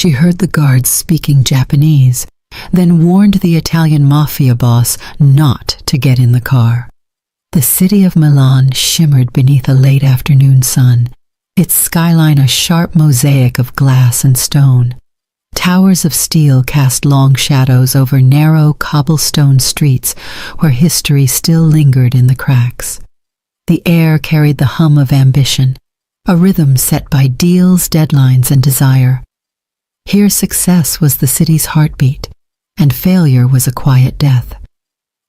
She heard the guards speaking Japanese, then warned the Italian mafia boss not to get in the car. The city of Milan shimmered beneath a late afternoon sun, its skyline a sharp mosaic of glass and stone. Towers of steel cast long shadows over narrow cobblestone streets where history still lingered in the cracks. The air carried the hum of ambition, a rhythm set by deals, deadlines, and desire. Here success was the city's heartbeat, and failure was a quiet death.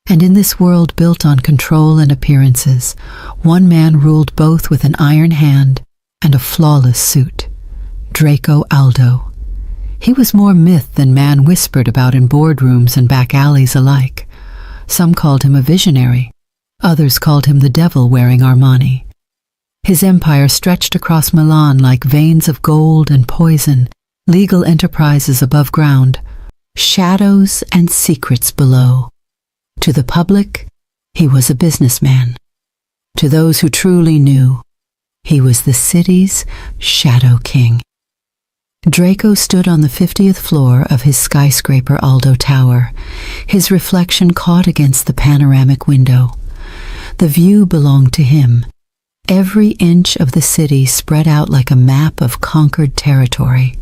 And in this world built on control and appearances, one man ruled both with an iron hand and a flawless suit: Draco Aldo. He was more myth than man whispered about in boardrooms and back alleys alike. Some called him a visionary, others called him the devil wearing Armani. His empire stretched across Milan like veins of gold and poison, legal enterprises above ground, shadows and secrets below. To the public, he was a businessman. To those who truly knew, he was the city's Shadow King. Draco stood on the 50th floor of his skyscraper Aldo Tower, his reflection caught against the panoramic window. The view belonged to him. Every inch of the city spread out like a map of conquered territory.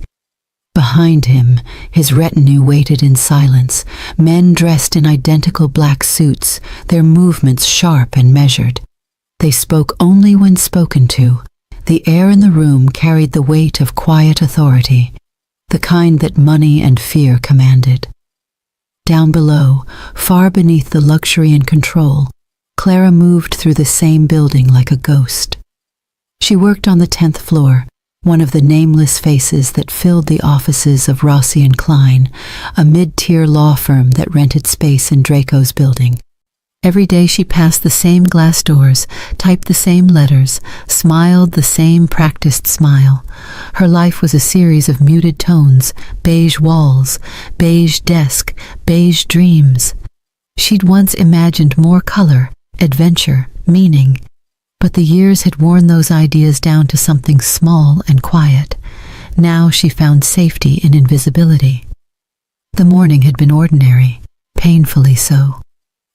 Behind him, his retinue waited in silence, men dressed in identical black suits, their movements sharp and measured. They spoke only when spoken to. The air in the room carried the weight of quiet authority, the kind that money and fear commanded. Down below, far beneath the luxury and control, Clara moved through the same building like a ghost. She worked on the 10th floor, one of the nameless faces that filled the offices of Rossi & Klein, a mid-tier law firm that rented space in Draco's building. Every day she passed the same glass doors, typed the same letters, smiled the same practiced smile. Her life was a series of muted tones, beige walls, beige desk, beige dreams. She'd once imagined more color, adventure, meaning, but the years had worn those ideas down to something small and quiet. Now she found safety in invisibility. The morning had been ordinary, painfully so.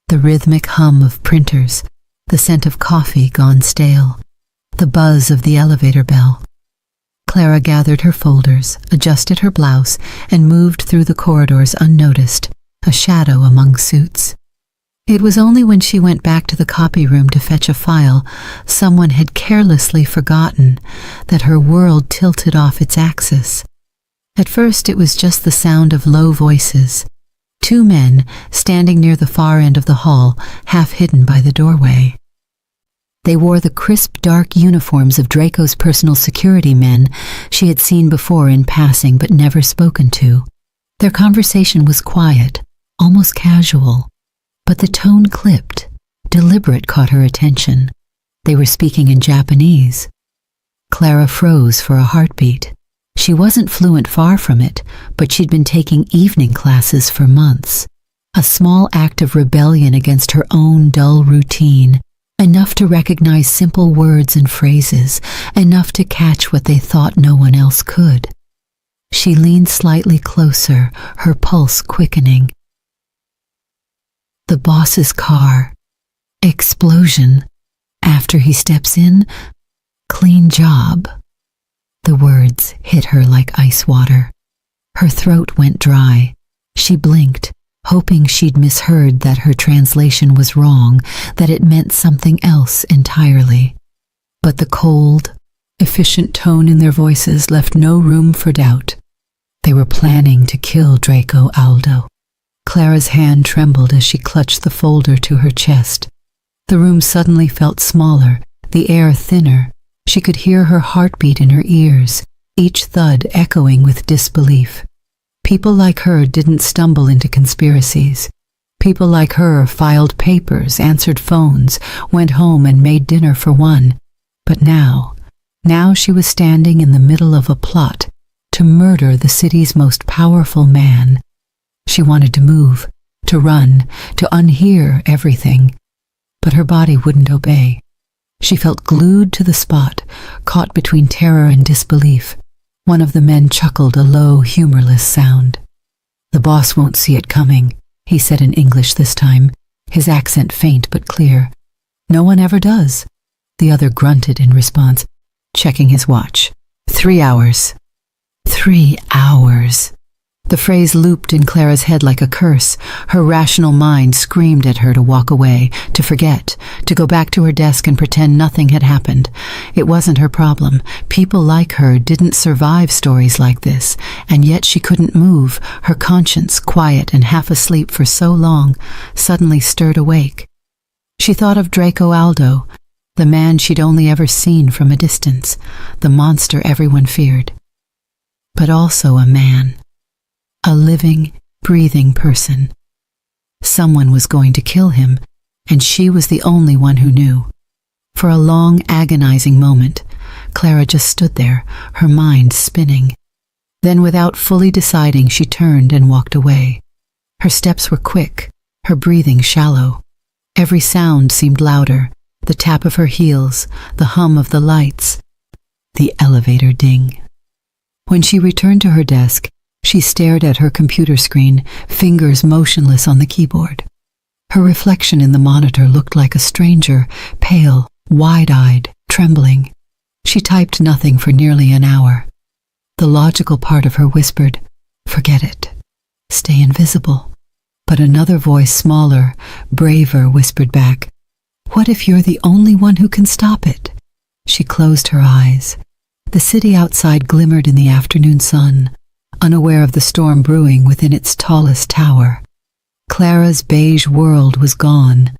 The rhythmic hum of printers, the scent of coffee gone stale, the buzz of the elevator bell. Clara gathered her folders, adjusted her blouse, and moved through the corridors unnoticed, a shadow among suits. It was only when she went back to the copy room to fetch a file someone had carelessly forgotten that her world tilted off its axis. At first it was just the sound of low voices. Two men standing near the far end of the hall, half hidden by the doorway. They wore the crisp, dark uniforms of Draco's personal security men she had seen before in passing but never spoken to. Their conversation was quiet, almost casual, but the tone clipped, deliberate caught her attention. They were speaking in Japanese. Clara froze for a heartbeat. She wasn't fluent, far from it, but she'd been taking evening classes for months. A small act of rebellion against her own dull routine, enough to recognize simple words and phrases, enough to catch what they thought no one else could. She leaned slightly closer, her pulse quickening. The boss's car. Explosion. After he steps in, clean job. The words hit her like ice water. Her throat went dry. She blinked, hoping she'd misheard, that her translation was wrong, that it meant something else entirely. But the cold, efficient tone in their voices left no room for doubt. They were planning to kill Draco Aldo. Clara's hand trembled as she clutched the folder to her chest. The room suddenly felt smaller, the air thinner. She could hear her heartbeat in her ears, each thud echoing with disbelief. People like her didn't stumble into conspiracies. People like her filed papers, answered phones, went home and made dinner for one. But now she was standing in the middle of a plot to murder the city's most powerful man. She wanted to move, to run, to unhear everything, but her body wouldn't obey. She felt glued to the spot, caught between terror and disbelief. One of the men chuckled a low, humorless sound. "The boss won't see it coming," he said in English this time, his accent faint but clear. "No one ever does." The other grunted in response, checking his watch. 3 hours. 3 hours. The phrase looped in Clara's head like a curse. Her rational mind screamed at her to walk away, to forget, to go back to her desk and pretend nothing had happened. It wasn't her problem. People like her didn't survive stories like this, and yet she couldn't move. Her conscience, quiet and half asleep for so long, suddenly stirred awake. She thought of Draco Aldo, the man she'd only ever seen from a distance, the monster everyone feared. But also a man. A living, breathing person. Someone was going to kill him, and she was the only one who knew. For a long, agonizing moment, Clara just stood there, her mind spinning. Then, without fully deciding, she turned and walked away. Her steps were quick, her breathing shallow. Every sound seemed louder, the tap of her heels, the hum of the lights, the elevator ding. When she returned to her desk, she stared at her computer screen, fingers motionless on the keyboard. Her reflection in the monitor looked like a stranger, pale, wide-eyed, trembling. She typed nothing for nearly an hour. The logical part of her whispered, "Forget it. Stay invisible." But another voice, smaller, braver, whispered back, "What if you're the only one who can stop it?" She closed her eyes. The city outside glimmered in the afternoon sun, unaware of the storm brewing within its tallest tower. Clara's beige world was gone.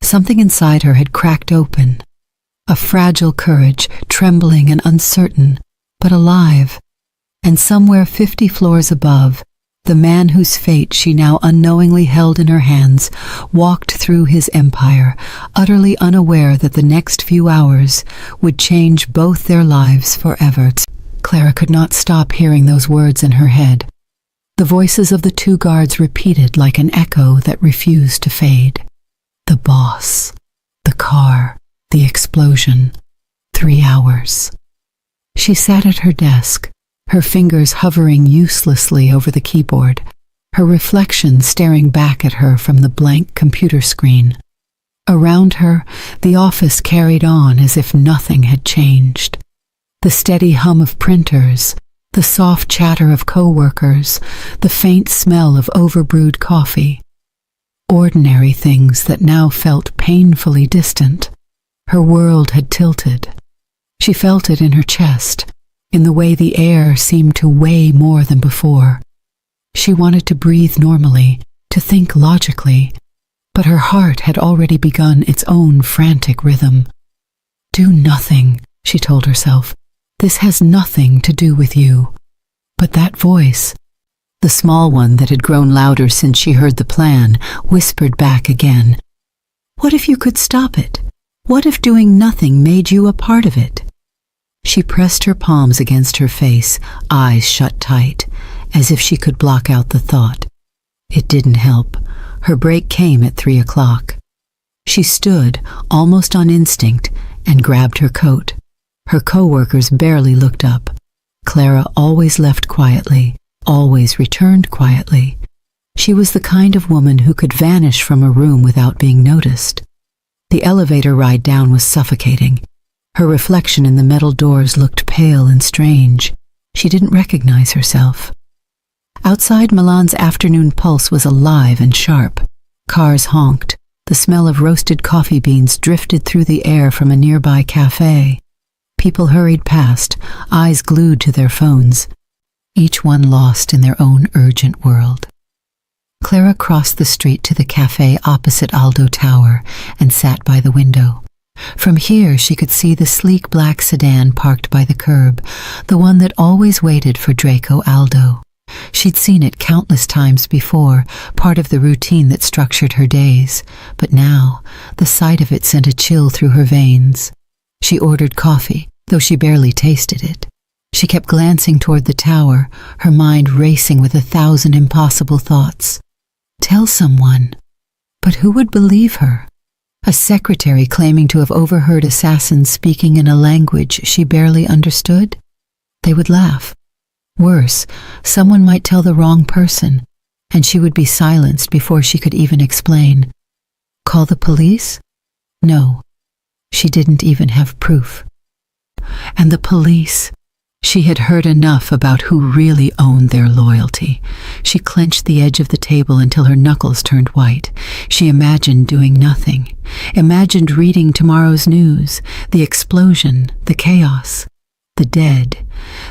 Something inside her had cracked open. A fragile courage, trembling and uncertain, but alive. And somewhere 50 floors above, the man whose fate she now unknowingly held in her hands walked through his empire, utterly unaware that the next few hours would change both their lives forever. Clara could not stop hearing those words in her head. The voices of the 2 guards repeated like an echo that refused to fade. The boss, the car, the explosion. 3 hours. She sat at her desk, her fingers hovering uselessly over the keyboard, her reflection staring back at her from the blank computer screen. Around her, the office carried on as if nothing had changed. The steady hum of printers, the soft chatter of co-workers, the faint smell of overbrewed coffee. Ordinary things that now felt painfully distant. Her world had tilted. She felt it in her chest, in the way the air seemed to weigh more than before. She wanted to breathe normally, to think logically, but her heart had already begun its own frantic rhythm. "Do nothing," she told herself. "This has nothing to do with you." But that voice, the small one that had grown louder since she heard the plan, whispered back again. "What if you could stop it? What if doing nothing made you a part of it?" She pressed her palms against her face, eyes shut tight, as if she could block out the thought. It didn't help. Her break came at 3 o'clock. She stood, almost on instinct, and grabbed her coat. Her co-workers barely looked up. Clara always left quietly, always returned quietly. She was the kind of woman who could vanish from a room without being noticed. The elevator ride down was suffocating. Her reflection in the metal doors looked pale and strange. She didn't recognize herself. Outside, Milan's afternoon pulse was alive and sharp. Cars honked. The smell of roasted coffee beans drifted through the air from a nearby cafe. People hurried past, eyes glued to their phones, each one lost in their own urgent world. Clara crossed the street to the cafe opposite Aldo Tower and sat by the window. From here she could see the sleek black sedan parked by the curb, the one that always waited for Draco Aldo. She'd seen it countless times before, part of the routine that structured her days, but now the sight of it sent a chill through her veins. She ordered coffee, though she barely tasted it. She kept glancing toward the tower, her mind racing with 1,000 impossible thoughts. Tell someone. But who would believe her? A secretary claiming to have overheard assassins speaking in a language she barely understood? They would laugh. Worse, someone might tell the wrong person, and she would be silenced before she could even explain. Call the police? No, she didn't even have proof. And the police, she had heard enough about who really owned their loyalty. She clenched the edge of the table until her knuckles turned white. She imagined doing nothing, imagined reading tomorrow's news, the explosion, the chaos, the dead,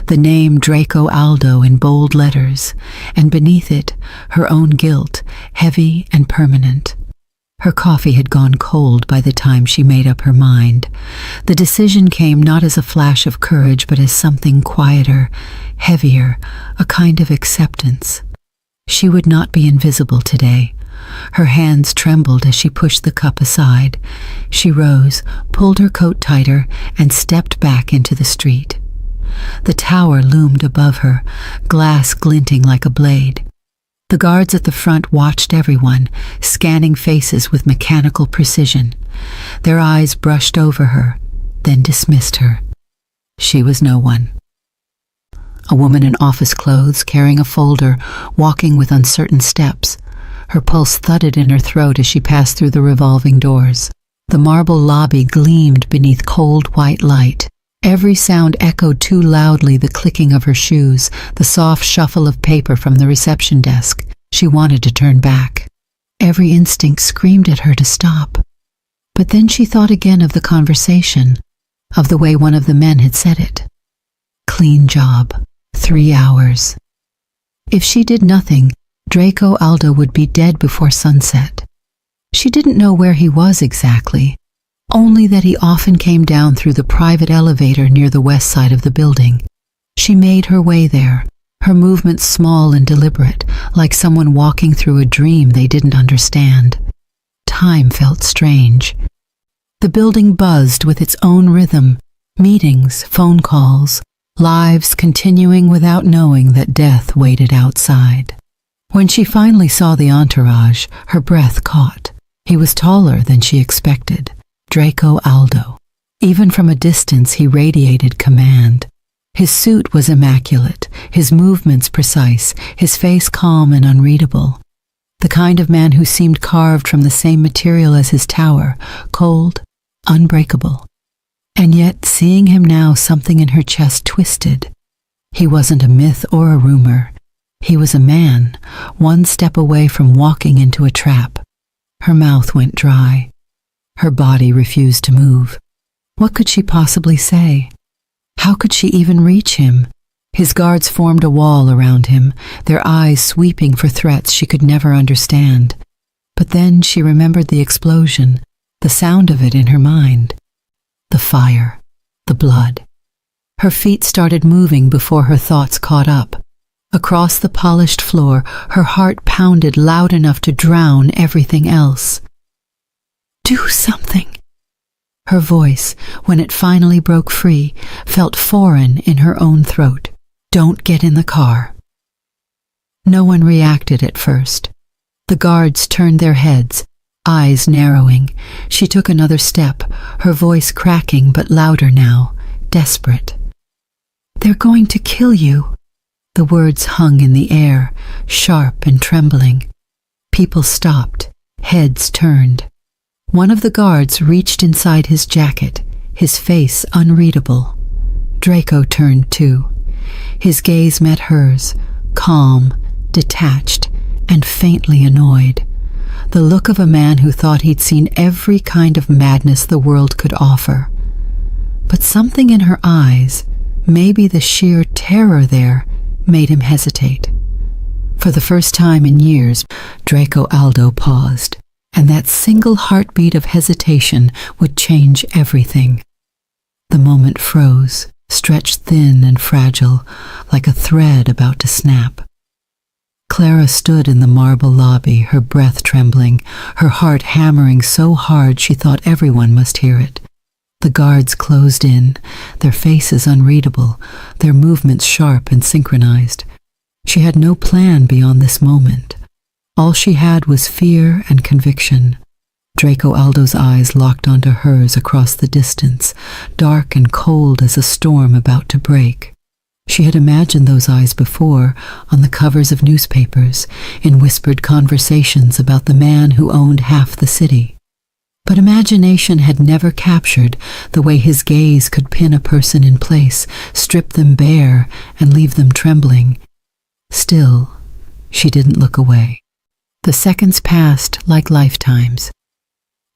the name Draco Aldo in bold letters, and beneath it, her own guilt, heavy and permanent. Her coffee had gone cold by the time she made up her mind. The decision came not as a flash of courage, but as something quieter, heavier, a kind of acceptance. She would not be invisible today. Her hands trembled as she pushed the cup aside. She rose, pulled her coat tighter, and stepped back into the street. The tower loomed above her, glass glinting like a blade. The guards at the front watched everyone, scanning faces with mechanical precision. Their eyes brushed over her, then dismissed her. She was no one. A woman in office clothes, carrying a folder, walking with uncertain steps. Her pulse thudded in her throat as she passed through the revolving doors. The marble lobby gleamed beneath cold white light. Every sound echoed too loudly, the clicking of her shoes, the soft shuffle of paper from the reception desk. She wanted to turn back. Every instinct screamed at her to stop. But then she thought again of the conversation, of the way one of the men had said it. Clean job, 3 hours. If she did nothing, Draco Aldo would be dead before sunset. She didn't know where he was exactly, only that he often came down through the private elevator near the west side of the building. She made her way there, her movements small and deliberate, like someone walking through a dream they didn't understand. Time felt strange. The building buzzed with its own rhythm, meetings, phone calls, lives continuing without knowing that death waited outside. When she finally saw the entourage, her breath caught. He was taller than she expected. Draco Aldo. Even from a distance, he radiated command. His suit was immaculate, his movements precise, his face calm and unreadable. The kind of man who seemed carved from the same material as his tower, cold, unbreakable. And yet, seeing him now, something in her chest twisted. He wasn't a myth or a rumor. He was a man, one step away from walking into a trap. Her mouth went dry. Her body refused to move. What could she possibly say? How could she even reach him? His guards formed a wall around him, their eyes sweeping for threats she could never understand. But then she remembered the explosion, the sound of it in her mind. The fire, the blood. Her feet started moving before her thoughts caught up. Across the polished floor, her heart pounded loud enough to drown everything else. Do something. Her voice, when it finally broke free, felt foreign in her own throat. Don't get in the car. No one reacted at first. The guards turned their heads, eyes narrowing. She took another step, her voice cracking but louder now, desperate. They're going to kill you. The words hung in the air, sharp and trembling. People stopped, heads turned. One of the guards reached inside his jacket, his face unreadable. Draco turned too. His gaze met hers, calm, detached, and faintly annoyed. The look of a man who thought he'd seen every kind of madness the world could offer. But something in her eyes, maybe the sheer terror there, made him hesitate. For the first time in years, Draco Aldo paused. And that single heartbeat of hesitation would change everything. The moment froze, stretched thin and fragile, like a thread about to snap. Clara stood in the marble lobby, her breath trembling, her heart hammering so hard she thought everyone must hear it. The guards closed in, their faces unreadable, their movements sharp and synchronized. She had no plan beyond this moment. All she had was fear and conviction. Draco Aldo's eyes locked onto hers across the distance, dark and cold as a storm about to break. She had imagined those eyes before on the covers of newspapers, in whispered conversations about the man who owned half the city. But imagination had never captured the way his gaze could pin a person in place, strip them bare, and leave them trembling. Still, she didn't look away. The seconds passed like lifetimes.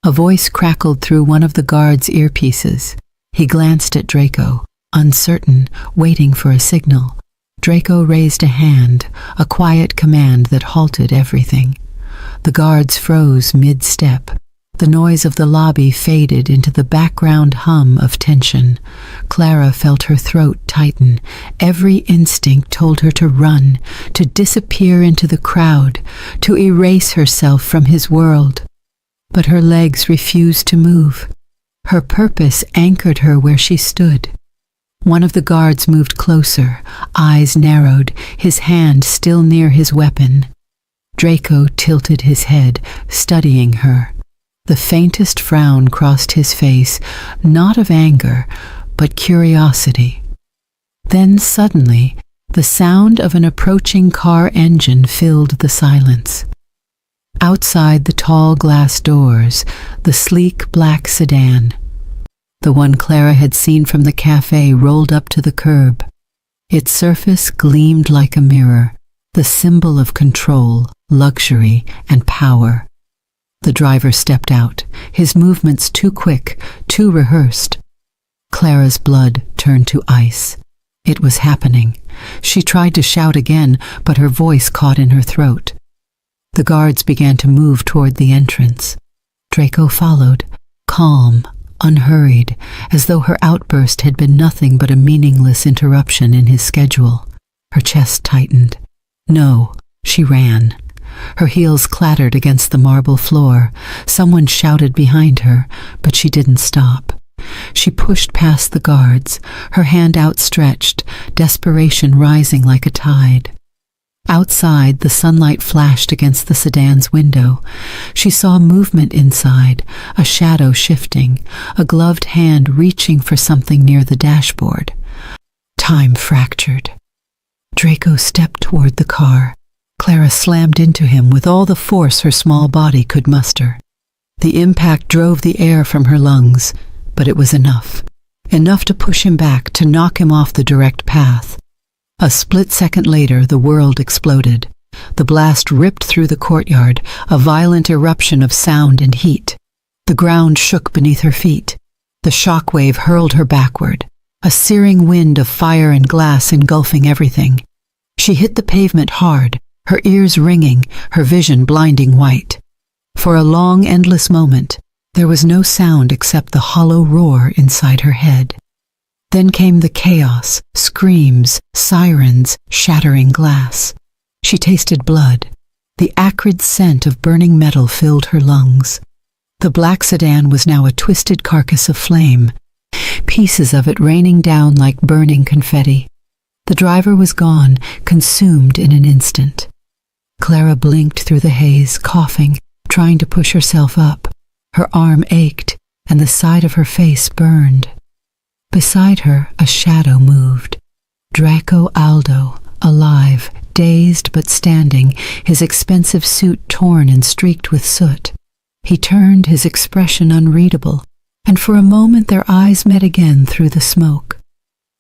A voice crackled through one of the guard's earpieces. He glanced at Draco, uncertain, waiting for a signal. Draco raised a hand, a quiet command that halted everything. The guards froze mid-step. The noise of the lobby faded into the background hum of tension. Clara felt her throat tighten. Every instinct told her to run, to disappear into the crowd, to erase herself from his world. But her legs refused to move. Her purpose anchored her where she stood. One of the guards moved closer, eyes narrowed, his hand still near his weapon. Draco tilted his head, studying her. The faintest frown crossed his face, not of anger, but curiosity. Then suddenly, the sound of an approaching car engine filled the silence. Outside the tall glass doors, the sleek black sedan. The one Clara had seen from the cafe rolled up to the curb. Its surface gleamed like a mirror, the symbol of control, luxury, and power. The driver stepped out, his movements too quick, too rehearsed. Clara's blood turned to ice. It was happening. She tried to shout again, but her voice caught in her throat. The guards began to move toward the entrance. Draco followed, calm, unhurried, as though her outburst had been nothing but a meaningless interruption in his schedule. Her chest tightened. No, she ran. Her heels clattered against the marble floor. Someone shouted behind her, but she didn't stop. She pushed past the guards, her hand outstretched, desperation rising like a tide. Outside, the sunlight flashed against the sedan's window. She saw movement inside, a shadow shifting, a gloved hand reaching for something near the dashboard. Time fractured. Draco stepped toward the car. Clara slammed into him with all the force her small body could muster. The impact drove the air from her lungs, but it was enough. Enough to push him back, to knock him off the direct path. A split second later, the world exploded. The blast ripped through the courtyard, a violent eruption of sound and heat. The ground shook beneath her feet. The shock wave hurled her backward, a searing wind of fire and glass engulfing everything. She hit the pavement hard, her ears ringing, her vision blinding white. For a long, endless moment, there was no sound except the hollow roar inside her head. Then came the chaos, screams, sirens, shattering glass. She tasted blood. The acrid scent of burning metal filled her lungs. The black sedan was now a twisted carcass of flame, pieces of it raining down like burning confetti. The driver was gone, consumed in an instant. Clara blinked through the haze, coughing, trying to push herself up. Her arm ached, and the side of her face burned. Beside her, a shadow moved. Draco Aldo, alive, dazed but standing, his expensive suit torn and streaked with soot. He turned, his expression unreadable, and for a moment their eyes met again through the smoke.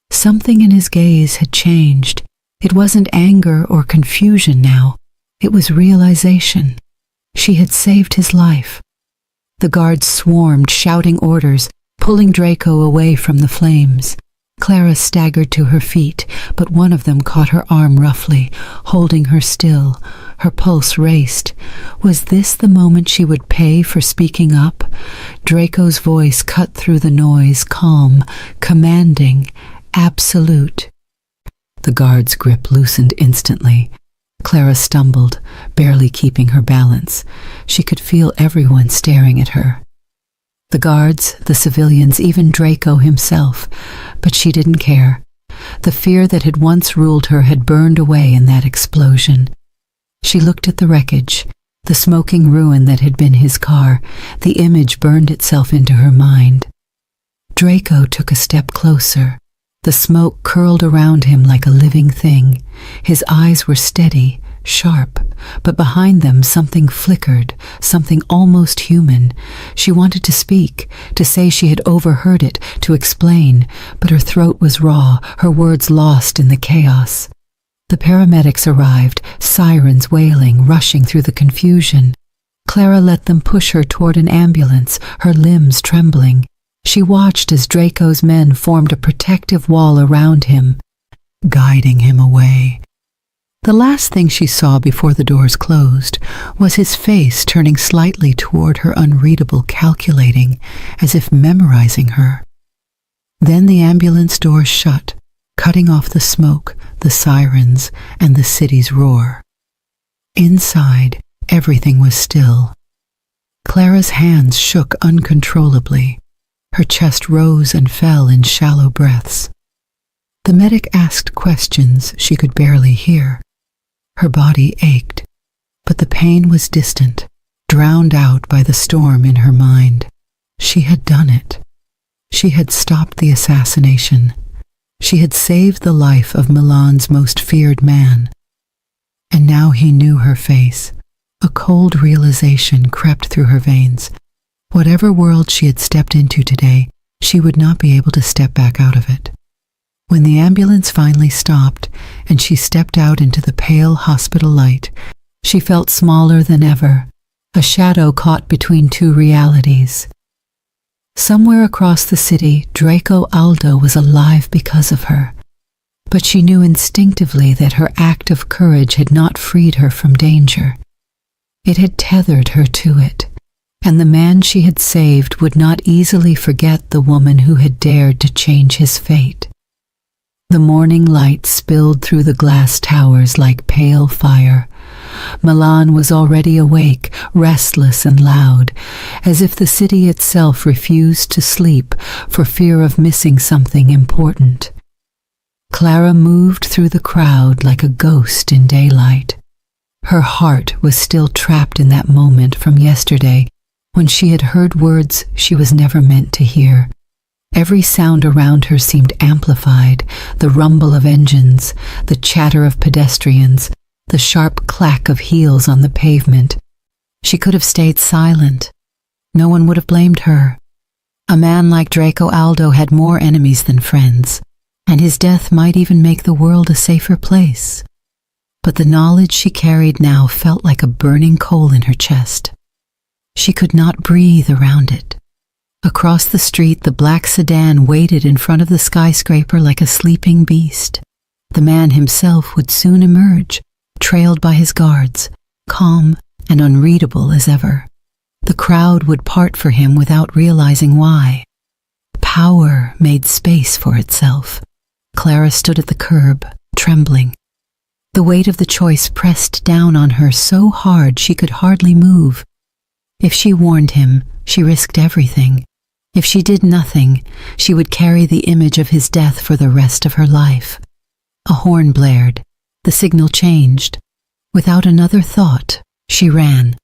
Something in his gaze had changed. It wasn't anger or confusion now. It was realization. She had saved his life. The guards swarmed, shouting orders, pulling Draco away from the flames. Clara staggered to her feet, but one of them caught her arm roughly, holding her still. Her pulse raced. Was this the moment she would pay for speaking up? Draco's voice cut through the noise, calm, commanding, absolute. The guard's grip loosened instantly. Clara stumbled, barely keeping her balance. She could feel everyone staring at her. The guards, the civilians, even Draco himself, but she didn't care. The fear that had once ruled her had burned away in that explosion. She looked at the wreckage, the smoking ruin that had been his car. The image burned itself into her mind. Draco took a step closer. The smoke curled around him like a living thing. His eyes were steady, sharp, but behind them something flickered, something almost human. She wanted to speak, to say she had overheard it, to explain, but her throat was raw, her words lost in the chaos. The paramedics arrived, sirens wailing, rushing through the confusion. Clara let them push her toward an ambulance, her limbs trembling. She watched as Draco's men formed a protective wall around him, guiding him away. The last thing she saw before the doors closed was his face turning slightly toward her, unreadable, calculating, as if memorizing her. Then the ambulance doors shut, cutting off the smoke, the sirens, and the city's roar. Inside, everything was still. Clara's hands shook uncontrollably. Her chest rose and fell in shallow breaths. The medic asked questions she could barely hear. Her body ached, but the pain was distant, drowned out by the storm in her mind. She had done it. She had stopped the assassination. She had saved the life of Milan's most feared man. And now he knew her face. A cold realization crept through her veins. Whatever world she had stepped into today, she would not be able to step back out of it. When the ambulance finally stopped and she stepped out into the pale hospital light, she felt smaller than ever, a shadow caught between two realities. Somewhere across the city, Draco Aldo was alive because of her, but she knew instinctively that her act of courage had not freed her from danger. It had tethered her to it, and the man she had saved would not easily forget the woman who had dared to change his fate. The morning light spilled through the glass towers like pale fire. Milan was already awake, restless and loud, as if the city itself refused to sleep for fear of missing something important. Clara moved through the crowd like a ghost in daylight. Her heart was still trapped in that moment from yesterday when she had heard words she was never meant to hear. Every sound around her seemed amplified, the rumble of engines, the chatter of pedestrians, the sharp clack of heels on the pavement. She could have stayed silent. No one would have blamed her. A man like Draco Aldo had more enemies than friends, and his death might even make the world a safer place. But the knowledge she carried now felt like a burning coal in her chest. She could not breathe around it. Across the street, the black sedan waited in front of the skyscraper like a sleeping beast. The man himself would soon emerge, trailed by his guards, calm and unreadable as ever. The crowd would part for him without realizing why. Power made space for itself. Clara stood at the curb, trembling. The weight of the choice pressed down on her so hard she could hardly move. If she warned him, she risked everything. If she did nothing, she would carry the image of his death for the rest of her life. A horn blared. The signal changed. Without another thought, she ran.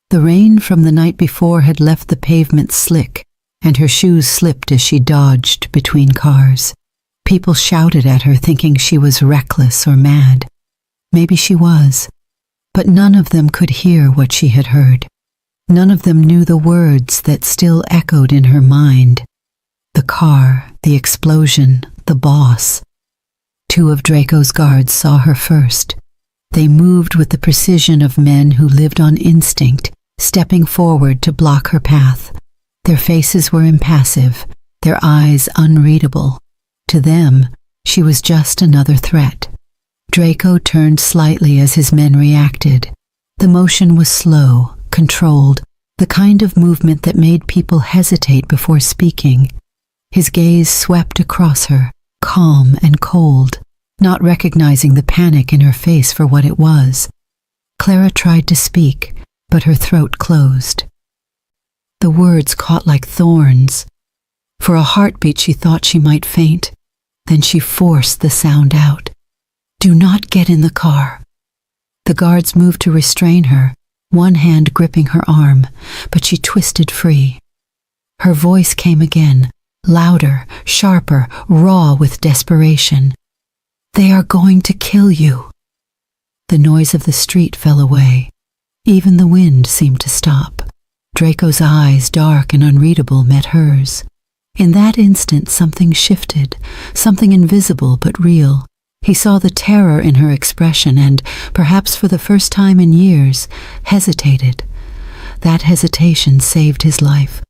The rain from the night before had left the pavement slick, and her shoes slipped as she dodged between cars. People shouted at her, thinking she was reckless or mad. Maybe she was, but none of them could hear what she had heard. None of them knew the words that still echoed in her mind. The car, the explosion, the boss. Two of Draco's guards saw her first. They moved with the precision of men who lived on instinct, stepping forward to block her path. Their faces were impassive, their eyes unreadable. To them, she was just another threat. Draco turned slightly as his men reacted. The motion was slow, controlled, the kind of movement that made people hesitate before speaking. His gaze swept across her, calm and cold, not recognizing the panic in her face for what it was. Clara tried to speak, but her throat closed. The words caught like thorns. For a heartbeat she thought she might faint. Then she forced the sound out. "Do not get in the car." The guards moved to restrain her, one hand gripping her arm, but she twisted free. Her voice came again, louder, sharper, raw with desperation. "They are going to kill you." The noise of the street fell away. Even the wind seemed to stop. Draco's eyes, dark and unreadable, met hers. In that instant something shifted, something invisible but real. He saw the terror in her expression and, perhaps for the first time in years, hesitated. That hesitation saved his life.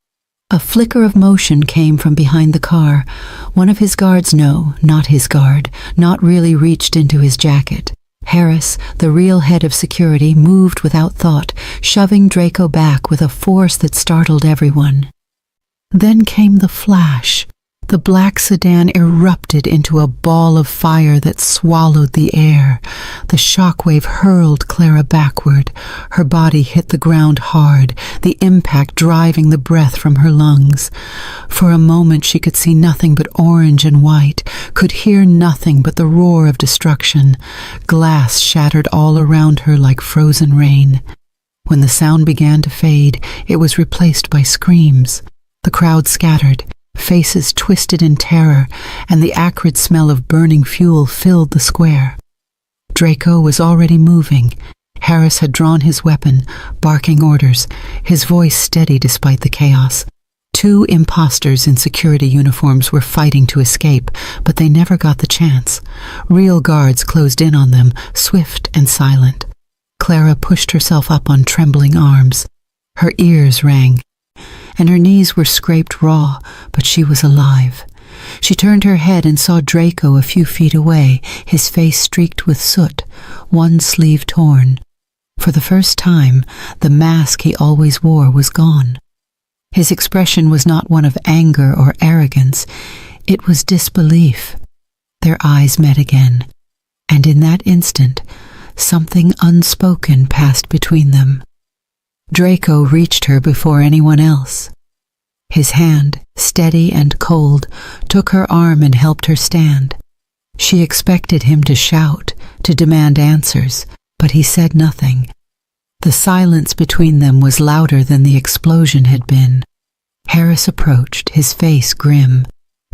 A flicker of motion came from behind the car. One of his guards, no, not his guard, not really reached into his jacket. Harris, the real head of security, moved without thought, shoving Draco back with a force that startled everyone. Then came the flash. The black sedan erupted into a ball of fire that swallowed the air. The shockwave hurled Clara backward. Her body hit the ground hard, the impact driving the breath from her lungs. For a moment she could see nothing but orange and white, could hear nothing but the roar of destruction. Glass shattered all around her like frozen rain. When the sound began to fade, it was replaced by screams. The crowd scattered. Faces twisted in terror, and the acrid smell of burning fuel filled the square. Draco was already moving. Harris had drawn his weapon, barking orders, his voice steady despite the chaos. Two imposters in security uniforms were fighting to escape, but they never got the chance. Real guards closed in on them, swift and silent. Clara pushed herself up on trembling arms. Her ears rang, and her knees were scraped raw, but she was alive. She turned her head and saw Draco a few feet away, his face streaked with soot, one sleeve torn. For the first time, the mask he always wore was gone. His expression was not one of anger or arrogance, it was disbelief. Their eyes met again, and in that instant, something unspoken passed between them. Draco reached her before anyone else. His hand, steady and cold, took her arm and helped her stand. She expected him to shout, to demand answers, but he said nothing. The silence between them was louder than the explosion had been. Harris approached, his face grim.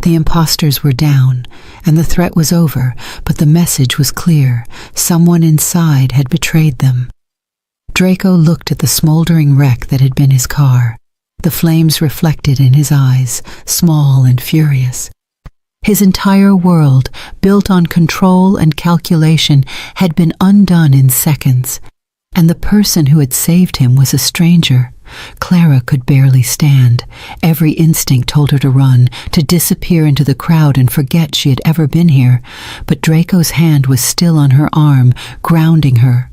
The imposters were down, and the threat was over, but the message was clear. Someone inside had betrayed them. Draco looked at the smoldering wreck that had been his car. The flames reflected in his eyes, small and furious. His entire world, built on control and calculation, had been undone in seconds, and the person who had saved him was a stranger. Clara could barely stand. Every instinct told her to run, to disappear into the crowd and forget she had ever been here, but Draco's hand was still on her arm, grounding her.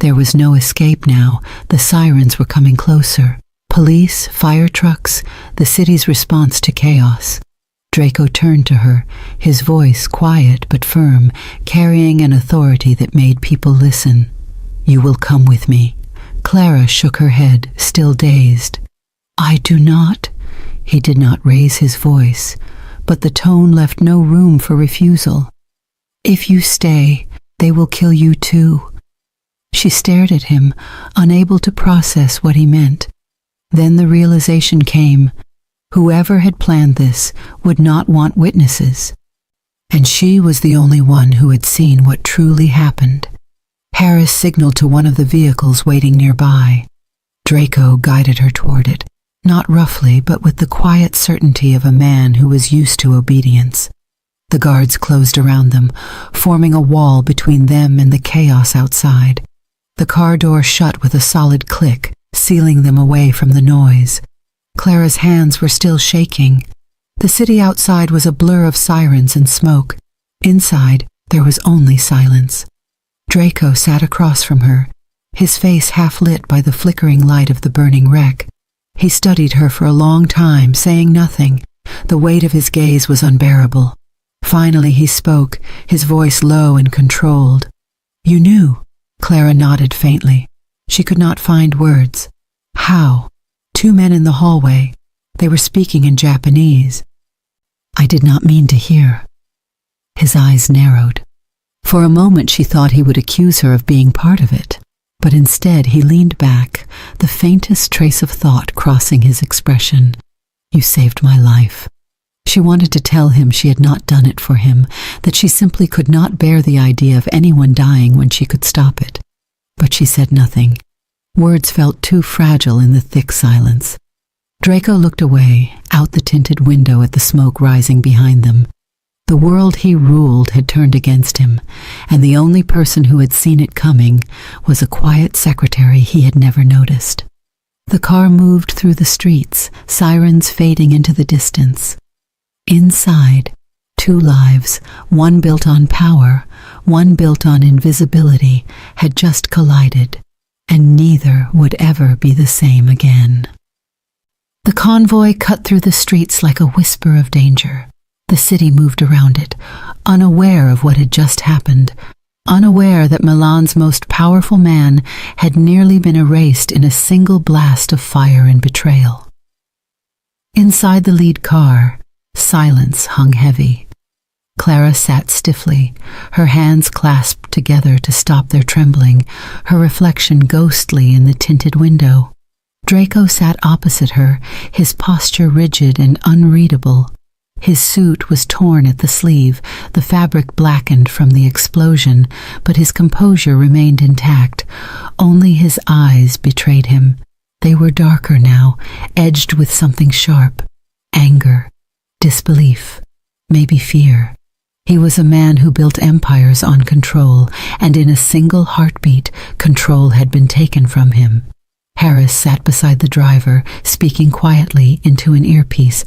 There was no escape now. The sirens were coming closer. Police, fire trucks, the city's response to chaos. Draco turned to her, his voice quiet but firm, carrying an authority that made people listen. "You will come with me." Clara shook her head, still dazed. "I do not." He did not raise his voice, but the tone left no room for refusal. "If you stay, they will kill you too." She stared at him, unable to process what he meant. Then the realization came. Whoever had planned this would not want witnesses. And she was the only one who had seen what truly happened. Harris signaled to one of the vehicles waiting nearby. Draco guided her toward it, not roughly, but with the quiet certainty of a man who was used to obedience. The guards closed around them, forming a wall between them and the chaos outside. The car door shut with a solid click, sealing them away from the noise. Clara's hands were still shaking. The city outside was a blur of sirens and smoke. Inside, there was only silence. Draco sat across from her, his face half lit by the flickering light of the burning wreck. He studied her for a long time, saying nothing. The weight of his gaze was unbearable. Finally he spoke, his voice low and controlled. "You knew?" Clara nodded faintly. She could not find words. How? Two men in the hallway. They were speaking in Japanese. "I did not mean to hear." His eyes narrowed. For a moment she thought he would accuse her of being part of it, but instead he leaned back, the faintest trace of thought crossing his expression. "You saved my life." She wanted to tell him she had not done it for him, that she simply could not bear the idea of anyone dying when she could stop it. But she said nothing. Words felt too fragile in the thick silence. Draco looked away, out the tinted window at the smoke rising behind them. The world he ruled had turned against him, and the only person who had seen it coming was a quiet secretary he had never noticed. The car moved through the streets, sirens fading into the distance. Inside, two lives, one built on power, one built on invisibility, had just collided, and neither would ever be the same again. The convoy cut through the streets like a whisper of danger. The city moved around it, unaware of what had just happened, unaware that Milan's most powerful man had nearly been erased in a single blast of fire and betrayal. Inside the lead car, silence hung heavy. Clara sat stiffly, her hands clasped together to stop their trembling, her reflection ghostly in the tinted window. Draco sat opposite her, his posture rigid and unreadable. His suit was torn at the sleeve, the fabric blackened from the explosion, but his composure remained intact. Only his eyes betrayed him. They were darker now, edged with something sharp. Anger, disbelief, maybe fear. He was a man who built empires on control, and in a single heartbeat, control had been taken from him. Harris sat beside the driver, speaking quietly into an earpiece,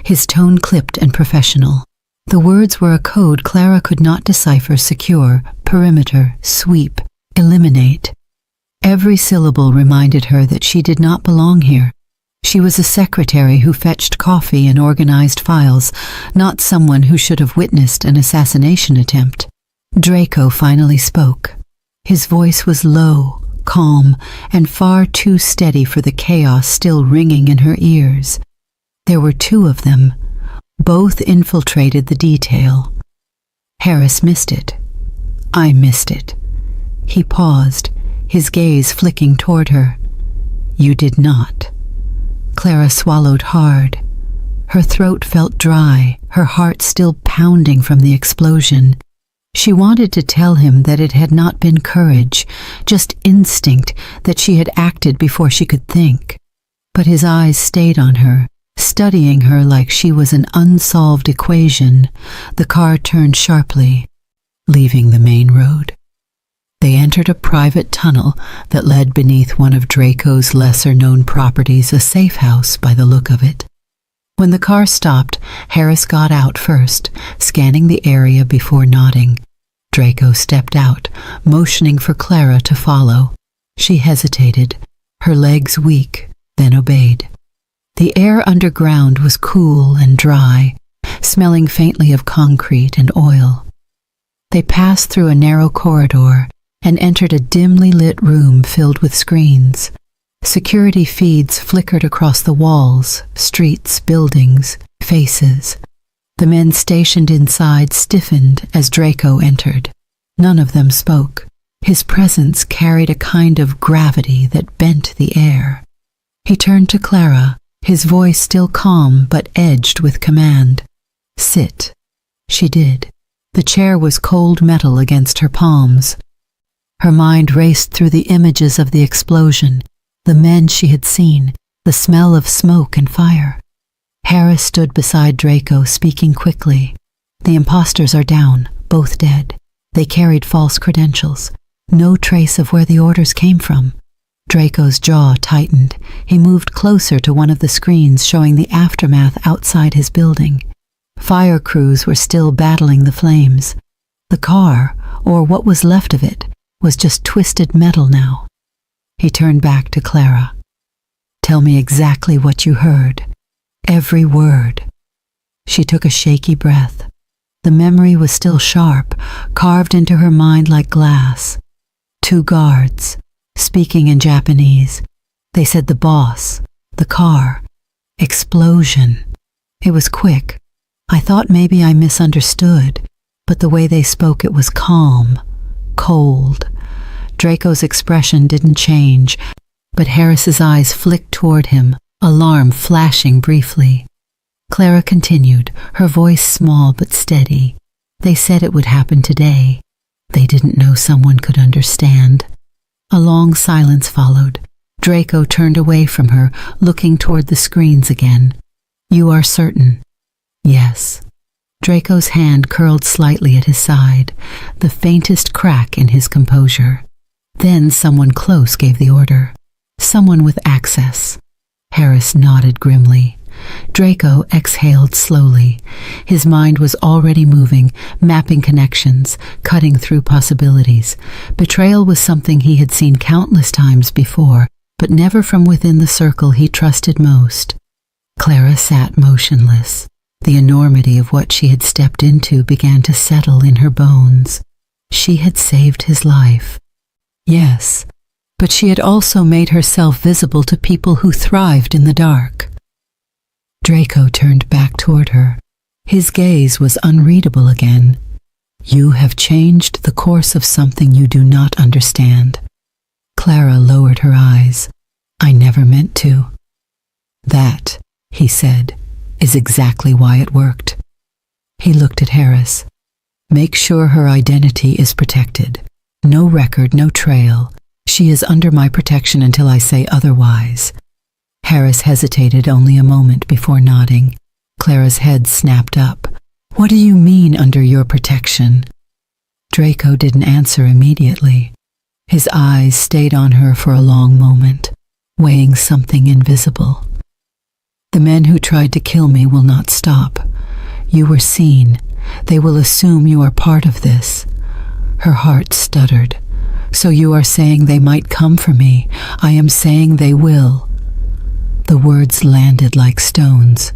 his tone clipped and professional. The words were a code Clara could not decipher: secure, perimeter, sweep, eliminate. Every syllable reminded her that she did not belong here. She was a secretary who fetched coffee and organized files, not someone who should have witnessed an assassination attempt. Draco finally spoke. His voice was low, calm, and far too steady for the chaos still ringing in her ears. There were two of them. Both infiltrated the detail. Harris missed it. I missed it. He paused, his gaze flicking toward her. You did not. Clara swallowed hard. Her throat felt dry, her heart still pounding from the explosion. She wanted to tell him that it had not been courage, just instinct, that she had acted before she could think. But his eyes stayed on her, studying her like she was an unsolved equation. The car turned sharply, leaving the main road. They entered a private tunnel that led beneath one of Draco's lesser-known properties, a safe house by the look of it. When the car stopped, Harris got out first, scanning the area before nodding. Draco stepped out, motioning for Clara to follow. She hesitated, her legs weak, then obeyed. The air underground was cool and dry, smelling faintly of concrete and oil. They passed through a narrow corridor and entered a dimly lit room filled with screens. Security feeds flickered across the walls, streets, buildings, faces. The men stationed inside stiffened as Draco entered. None of them spoke. His presence carried a kind of gravity that bent the air. He turned to Clara, his voice still calm but edged with command. Sit. She did. The chair was cold metal against her palms. Her mind raced through the images of the explosion, the men she had seen, the smell of smoke and fire. Harris stood beside Draco, speaking quickly. The imposters are down, both dead. They carried false credentials. No trace of where the orders came from. Draco's jaw tightened. He moved closer to one of the screens showing the aftermath outside his building. Fire crews were still battling the flames. The car, or what was left of it, was just twisted metal now. He turned back to Clara. Tell me exactly what you heard. Every word. She took a shaky breath. The memory was still sharp, carved into her mind like glass. 2 guards, speaking in Japanese. They said the boss, the car, explosion. It was quick. I thought maybe I misunderstood, but the way they spoke, it was calm, cold. Draco's expression didn't change, but Harris's eyes flicked toward him, alarm flashing briefly. Clara continued, her voice small but steady. They said it would happen today. They didn't know someone could understand. A long silence followed. Draco turned away from her, looking toward the screens again. You are certain? Yes. Draco's hand curled slightly at his side, the faintest crack in his composure. Then someone close gave the order. Someone with access. Harris nodded grimly. Draco exhaled slowly. His mind was already moving, mapping connections, cutting through possibilities. Betrayal was something he had seen countless times before, but never from within the circle he trusted most. Clara sat motionless. The enormity of what she had stepped into began to settle in her bones. She had saved his life. Yes, but she had also made herself visible to people who thrived in the dark. Draco turned back toward her. His gaze was unreadable again. You have changed the course of something you do not understand. Clara lowered her eyes. I never meant to. That, he said, is exactly why it worked. He looked at Harris. Make sure her identity is protected. No record, no trail. She is under my protection until I say otherwise. Harris hesitated only a moment before nodding. Clara's head snapped up. What do you mean under your protection? Draco didn't answer immediately. His eyes stayed on her for a long moment, weighing something invisible. The men who tried to kill me will not stop. You were seen. They will assume you are part of this. Her heart stuttered. So you are saying they might come for me. I am saying they will. The words landed like stones.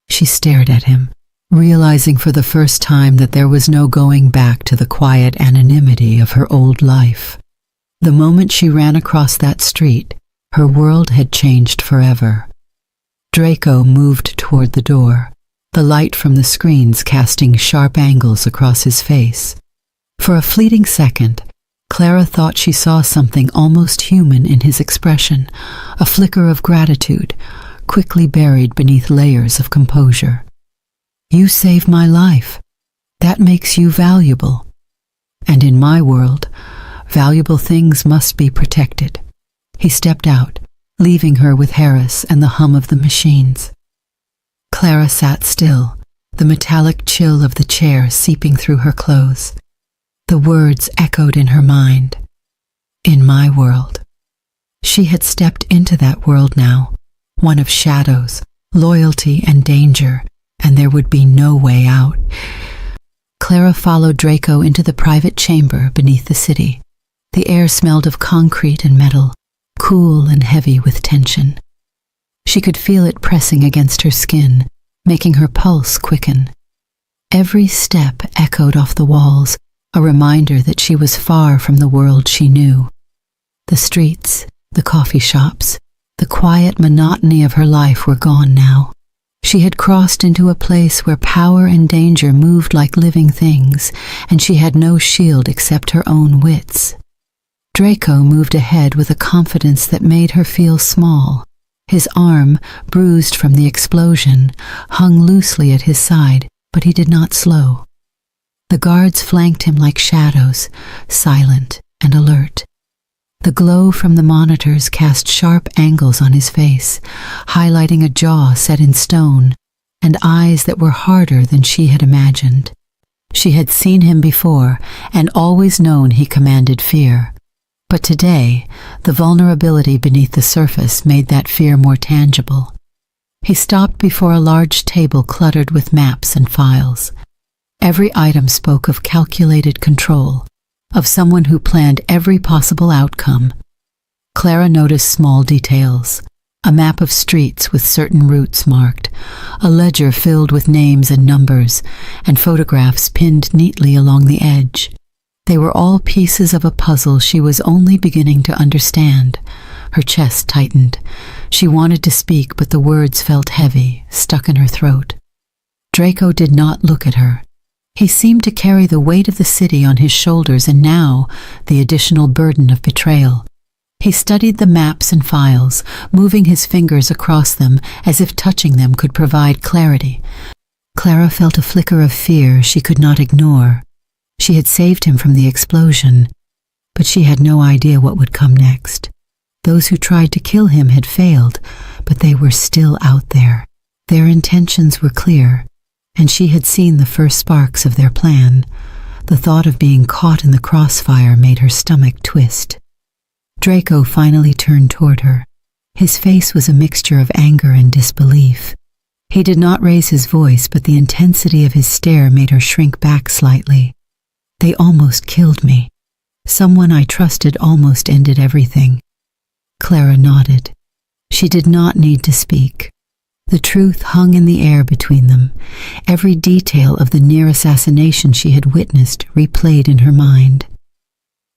She stared at him, realizing for the first time that there was no going back to the quiet anonymity of her old life. The moment she ran across that street, her world had changed forever. Draco moved toward the door, the light from the screens casting sharp angles across his face. For a fleeting second, Clara thought she saw something almost human in his expression, a flicker of gratitude, quickly buried beneath layers of composure. You saved my life. That makes you valuable. And in my world, valuable things must be protected. He stepped out, leaving her with Harris and the hum of the machines. Clara sat still, the metallic chill of the chair seeping through her clothes. The words echoed in her mind. In my world. She had stepped into that world now, one of shadows, loyalty, and danger, and there would be no way out. Clara followed Draco into the private chamber beneath the city. The air smelled of concrete and metal, cool and heavy with tension. She could feel it pressing against her skin, making her pulse quicken. Every step echoed off the walls, a reminder that she was far from the world she knew. The streets, the coffee shops, the quiet monotony of her life were gone now. She had crossed into a place where power and danger moved like living things, and she had no shield except her own wits. Draco moved ahead with a confidence that made her feel small. His arm, bruised from the explosion, hung loosely at his side, but he did not slow. The guards flanked him like shadows, silent and alert. The glow from the monitors cast sharp angles on his face, highlighting a jaw set in stone and eyes that were harder than she had imagined. She had seen him before and always known he commanded fear. But today, the vulnerability beneath the surface made that fear more tangible. He stopped before a large table cluttered with maps and files. Every item spoke of calculated control, of someone who planned every possible outcome. Clara noticed small details, a map of streets with certain routes marked, a ledger filled with names and numbers, and photographs pinned neatly along the edge. They were all pieces of a puzzle she was only beginning to understand. Her chest tightened. She wanted to speak, but the words felt heavy, stuck in her throat. Draco did not look at her. He seemed to carry the weight of the city on his shoulders, and now the additional burden of betrayal. He studied the maps and files, moving his fingers across them as if touching them could provide clarity. Clara felt a flicker of fear she could not ignore. She had saved him from the explosion, but she had no idea what would come next. Those who tried to kill him had failed, but they were still out there. Their intentions were clear, and she had seen the first sparks of their plan. The thought of being caught in the crossfire made her stomach twist. Draco finally turned toward her. His face was a mixture of anger and disbelief. He did not raise his voice, but the intensity of his stare made her shrink back slightly. They almost killed me. Someone I trusted almost ended everything. Clara nodded. She did not need to speak. The truth hung in the air between them. Every detail of the near assassination she had witnessed replayed in her mind.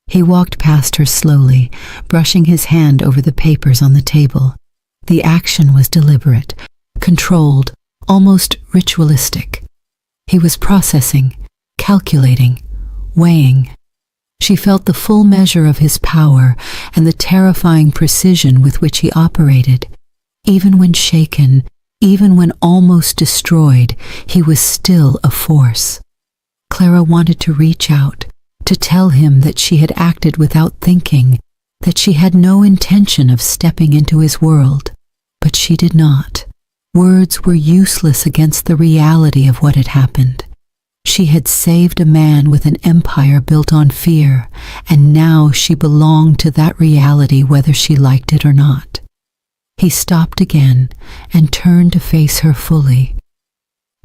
He walked past her slowly, brushing his hand over the papers on the table. The action was deliberate, controlled, almost ritualistic. He was processing, calculating, weighing. She felt the full measure of his power and the terrifying precision with which he operated. Even when shaken, even when almost destroyed, he was still a force. Clara wanted to reach out, to tell him that she had acted without thinking, that she had no intention of stepping into his world. But she did not. Words were useless against the reality of what had happened. She had saved a man with an empire built on fear, and now she belonged to that reality whether she liked it or not. He stopped again and turned to face her fully.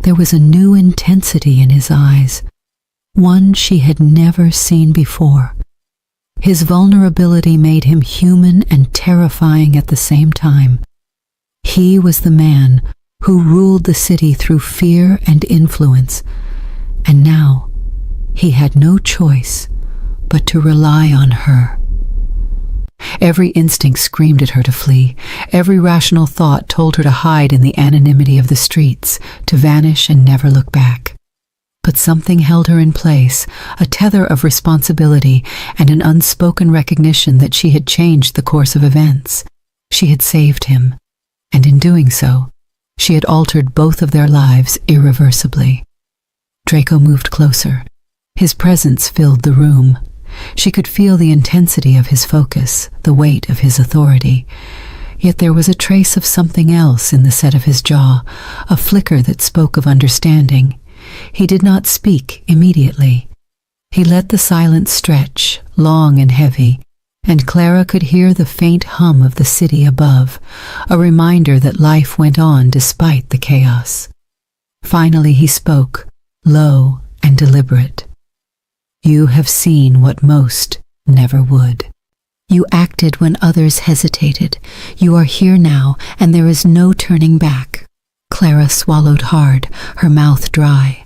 There was a new intensity in his eyes, one she had never seen before. His vulnerability made him human and terrifying at the same time. He was the man who ruled the city through fear and influence, and now he had no choice but to rely on her. Every instinct screamed at her to flee. Every rational thought told her to hide in the anonymity of the streets, to vanish and never look back. But something held her in place, a tether of responsibility and an unspoken recognition that she had changed the course of events. She had saved him, and in doing so, she had altered both of their lives irreversibly. Draco moved closer. His presence filled the room. She could feel the intensity of his focus, the weight of his authority. Yet there was a trace of something else in the set of his jaw, a flicker that spoke of understanding. He did not speak immediately. He let the silence stretch, long and heavy, and Clara could hear the faint hum of the city above, a reminder that life went on despite the chaos. Finally he spoke, low and deliberate. You have seen what most never would. You acted when others hesitated. You are here now, and there is no turning back. Clara swallowed hard, her mouth dry.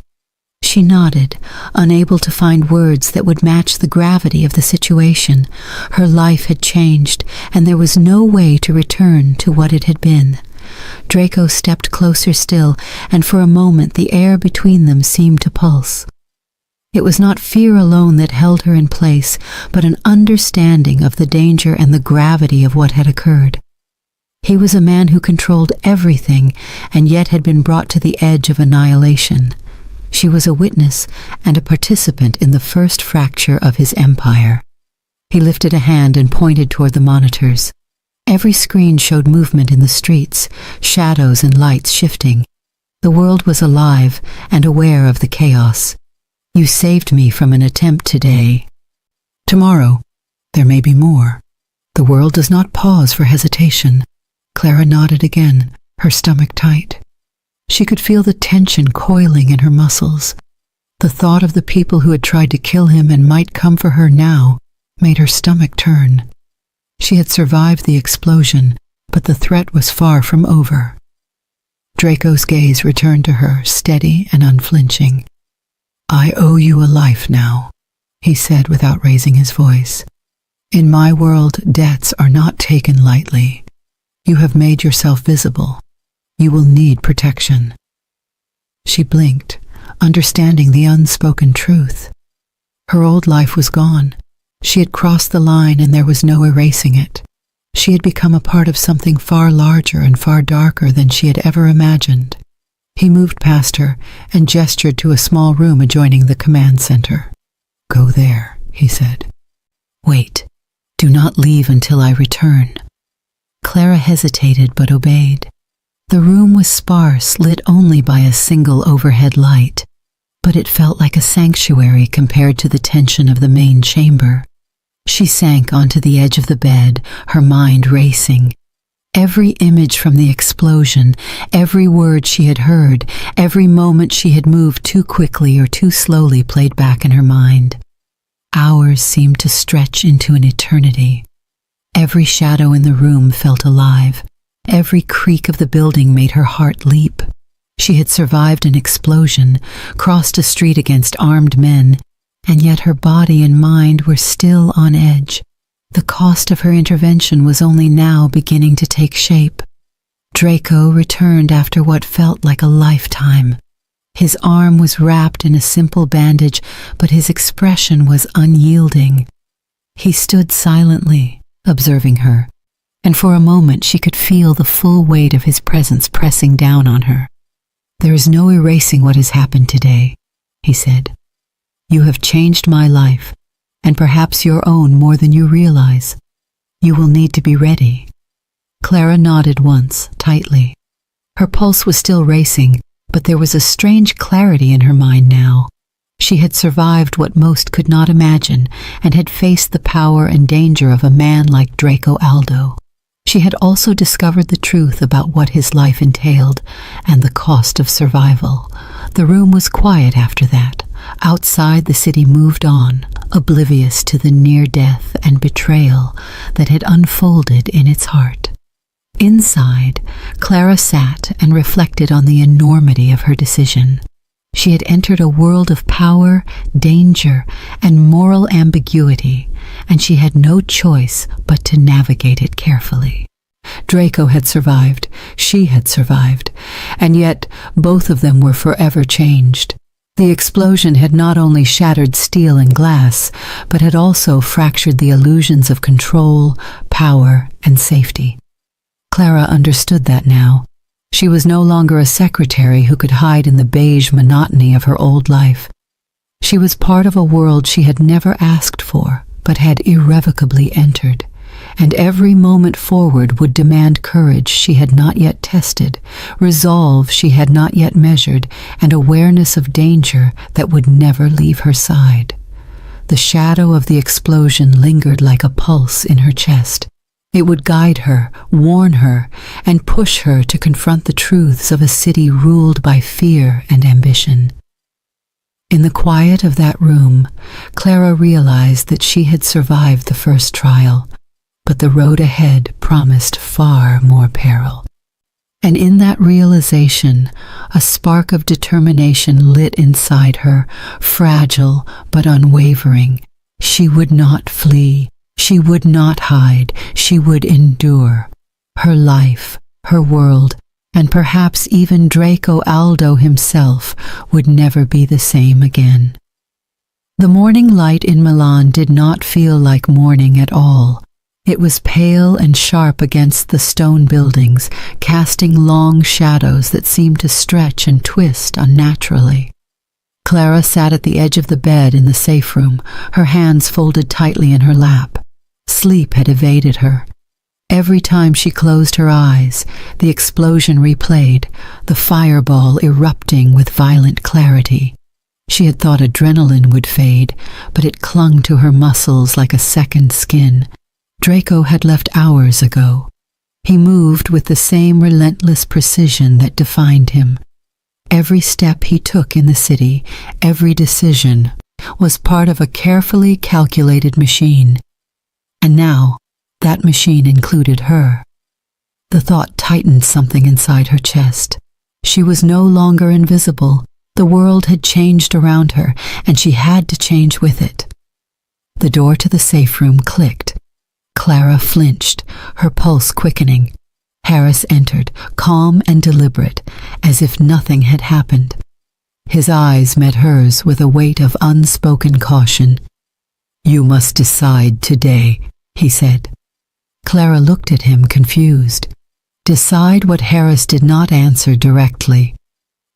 She nodded, unable to find words that would match the gravity of the situation. Her life had changed, and there was no way to return to what it had been. Draco stepped closer still, and for a moment the air between them seemed to pulse. It was not fear alone that held her in place, but an understanding of the danger and the gravity of what had occurred. He was a man who controlled everything, and yet had been brought to the edge of annihilation. She was a witness and a participant in the first fracture of his empire. He lifted a hand and pointed toward the monitors. Every screen showed movement in the streets, shadows and lights shifting. The world was alive and aware of the chaos. You saved me from an attempt today. Tomorrow, there may be more. The world does not pause for hesitation. Clara nodded again, her stomach tight. She could feel the tension coiling in her muscles. The thought of the people who had tried to kill him and might come for her now made her stomach turn. She had survived the explosion, but the threat was far from over. Draco's gaze returned to her, steady and unflinching. I owe you a life now, he said without raising his voice. In my world, debts are not taken lightly. You have made yourself visible. You will need protection. She blinked, understanding the unspoken truth. Her old life was gone. She had crossed the line and there was no erasing it. She had become a part of something far larger and far darker than she had ever imagined. He moved past her and gestured to a small room adjoining the command center. "Go there," he said. "Wait. Do not leave until I return." Clara hesitated but obeyed. The room was sparse, lit only by a single overhead light, but it felt like a sanctuary compared to the tension of the main chamber. She sank onto the edge of the bed, her mind racing. Every image from the explosion, every word she had heard, every moment she had moved too quickly or too slowly played back in her mind. Hours seemed to stretch into an eternity. Every shadow in the room felt alive. Every creak of the building made her heart leap. She had survived an explosion, crossed a street against armed men, and yet her body and mind were still on edge. The cost of her intervention was only now beginning to take shape. Draco returned after what felt like a lifetime. His arm was wrapped in a simple bandage, but his expression was unyielding. He stood silently, observing her, and for a moment she could feel the full weight of his presence pressing down on her. "There is no erasing what has happened today," he said. "You have changed my life, and perhaps your own more than you realize. You will need to be ready." Clara nodded once, tightly. Her pulse was still racing, but there was a strange clarity in her mind now. She had survived what most could not imagine, and had faced the power and danger of a man like Draco Aldo. She had also discovered the truth about what his life entailed, and the cost of survival. The room was quiet after that. Outside, the city moved on, oblivious to the near death and betrayal that had unfolded in its heart. Inside, Clara sat and reflected on the enormity of her decision. She had entered a world of power, danger, and moral ambiguity, and she had no choice but to navigate it carefully. Draco had survived, she had survived, and yet both of them were forever changed. The explosion had not only shattered steel and glass, but had also fractured the illusions of control, power, and safety. Clara understood that now. She was no longer a secretary who could hide in the beige monotony of her old life. She was part of a world she had never asked for, but had irrevocably entered, and every moment forward would demand courage she had not yet tested, resolve she had not yet measured, and awareness of danger that would never leave her side. The shadow of the explosion lingered like a pulse in her chest. It would guide her, warn her, and push her to confront the truths of a city ruled by fear and ambition. In the quiet of that room, Clara realized that she had survived the first trial, but the road ahead promised far more peril. And in that realization, a spark of determination lit inside her, fragile but unwavering. She would not flee. She would not hide. She would endure. Her life, her world, and perhaps even Draco Aldo himself would never be the same again. The morning light in Milan did not feel like morning at all. It was pale and sharp against the stone buildings, casting long shadows that seemed to stretch and twist unnaturally. Clara sat at the edge of the bed in the safe room, her hands folded tightly in her lap. Sleep had evaded her. Every time she closed her eyes, the explosion replayed, the fireball erupting with violent clarity. She had thought adrenaline would fade, but it clung to her muscles like a second skin. Draco had left hours ago. He moved with the same relentless precision that defined him. Every step he took in the city, every decision, was part of a carefully calculated machine. And now, that machine included her. The thought tightened something inside her chest. She was no longer invisible. The world had changed around her, and she had to change with it. The door to the safe room clicked. Clara flinched, her pulse quickening. Harris entered, calm and deliberate, as if nothing had happened. His eyes met hers with a weight of unspoken caution. "You must decide today," he said. Clara looked at him, confused. Decide what Harris did not answer directly.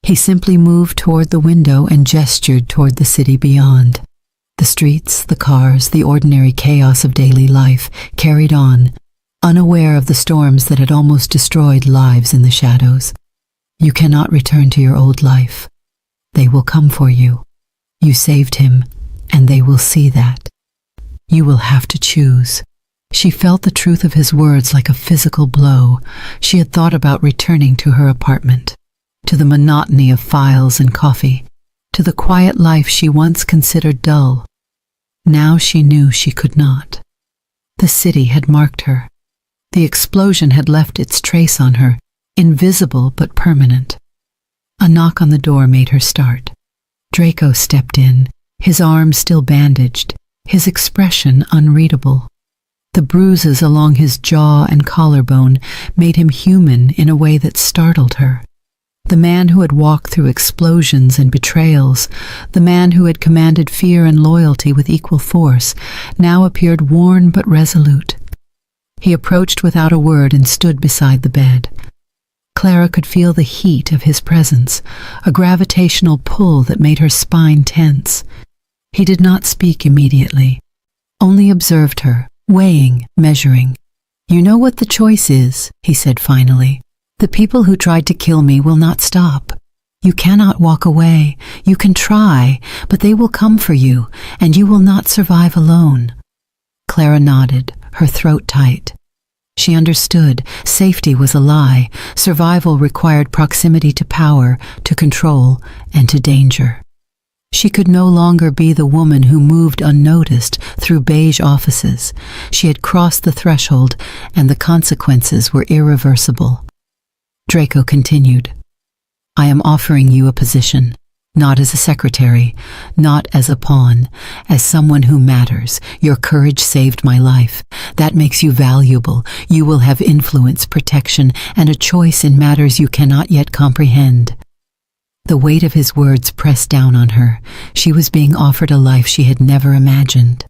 He simply moved toward the window and gestured toward the city beyond. The streets, the cars, the ordinary chaos of daily life carried on, unaware of the storms that had almost destroyed lives in the shadows. You cannot return to your old life. They will come for you. You saved him, and they will see that. You will have to choose. She felt the truth of his words like a physical blow. She had thought about returning to her apartment, to the monotony of files and coffee, to the quiet life she once considered dull. Now she knew she could not. The city had marked her. The explosion had left its trace on her, invisible but permanent. A knock on the door made her start. Draco stepped in, his arm still bandaged, his expression unreadable. The bruises along his jaw and collarbone made him human in a way that startled her. The man who had walked through explosions and betrayals, the man who had commanded fear and loyalty with equal force, now appeared worn but resolute. He approached without a word and stood beside the bed. Clara could feel the heat of his presence, a gravitational pull that made her spine tense. He did not speak immediately, only observed her, weighing, measuring. "You know what the choice is," he said finally. "The people who tried to kill me will not stop. You cannot walk away. You can try, but they will come for you, and you will not survive alone." Clara nodded, her throat tight. She understood safety was a lie. Survival required proximity to power, to control, and to danger. She could no longer be the woman who moved unnoticed through beige offices. She had crossed the threshold, and the consequences were irreversible. Draco continued, "I am offering you a position, not as a secretary, not as a pawn, as someone who matters. Your courage saved my life. That makes you valuable. You will have influence, protection, and a choice in matters you cannot yet comprehend." The weight of his words pressed down on her. She was being offered a life she had never imagined.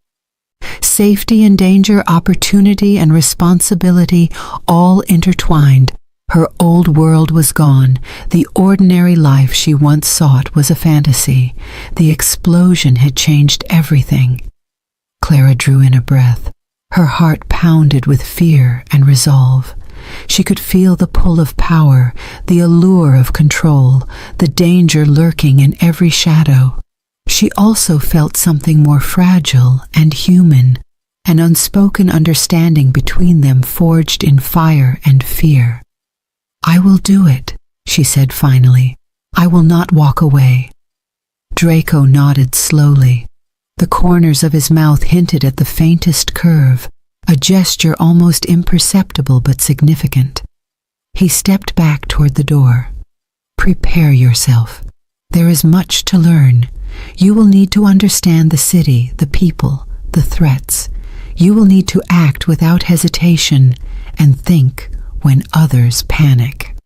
Safety and danger, opportunity and responsibility, all intertwined. Her old world was gone. The ordinary life she once sought was a fantasy. The explosion had changed everything. Clara drew in a breath. Her heart pounded with fear and resolve. She could feel the pull of power, the allure of control, the danger lurking in every shadow. She also felt something more fragile and human, an unspoken understanding between them forged in fire and fear. "I will do it," she said finally. "I will not walk away." Draco nodded slowly. The corners of his mouth hinted at the faintest curve, a gesture almost imperceptible but significant. He stepped back toward the door. "Prepare yourself. There is much to learn. You will need to understand the city, the people, the threats. You will need to act without hesitation and think when others panic."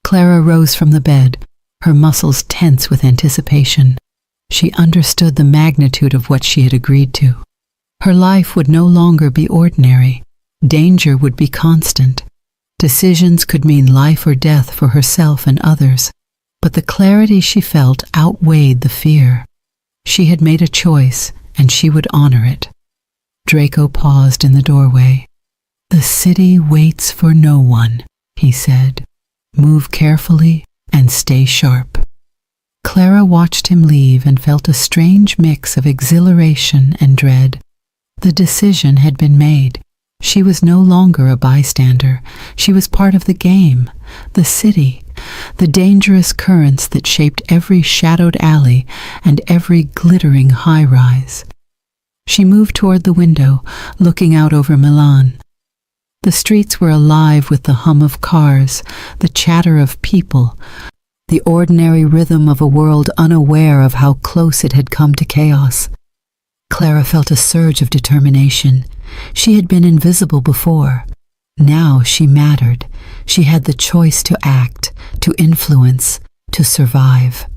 Clara rose from the bed, her muscles tense with anticipation. She understood the magnitude of what she had agreed to. Her life would no longer be ordinary. Danger would be constant. Decisions could mean life or death for herself and others. But the clarity she felt outweighed the fear. She had made a choice, and she would honor it. Draco paused in the doorway. "The city waits for no one," he said. "Move carefully and stay sharp." Clara watched him leave and felt a strange mix of exhilaration and dread. The decision had been made. She was no longer a bystander. She was part of the game, the city, the dangerous currents that shaped every shadowed alley and every glittering high-rise. She moved toward the window, looking out over Milan. The streets were alive with the hum of cars, the chatter of people, the ordinary rhythm of a world unaware of how close it had come to chaos. Clara felt a surge of determination. She had been invisible before. Now she mattered. She had the choice to act, to influence, to survive.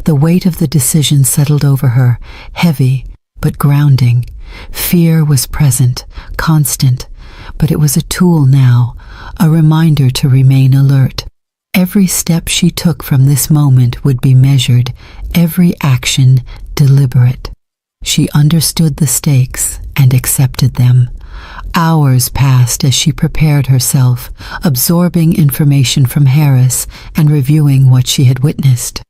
The weight of the decision settled over her, heavy, but grounding. Fear was present, constant, but it was a tool now, a reminder to remain alert. Every step she took from this moment would be measured, every action deliberate. She understood the stakes and accepted them. Hours passed as she prepared herself, absorbing information from Harris and reviewing what she had witnessed.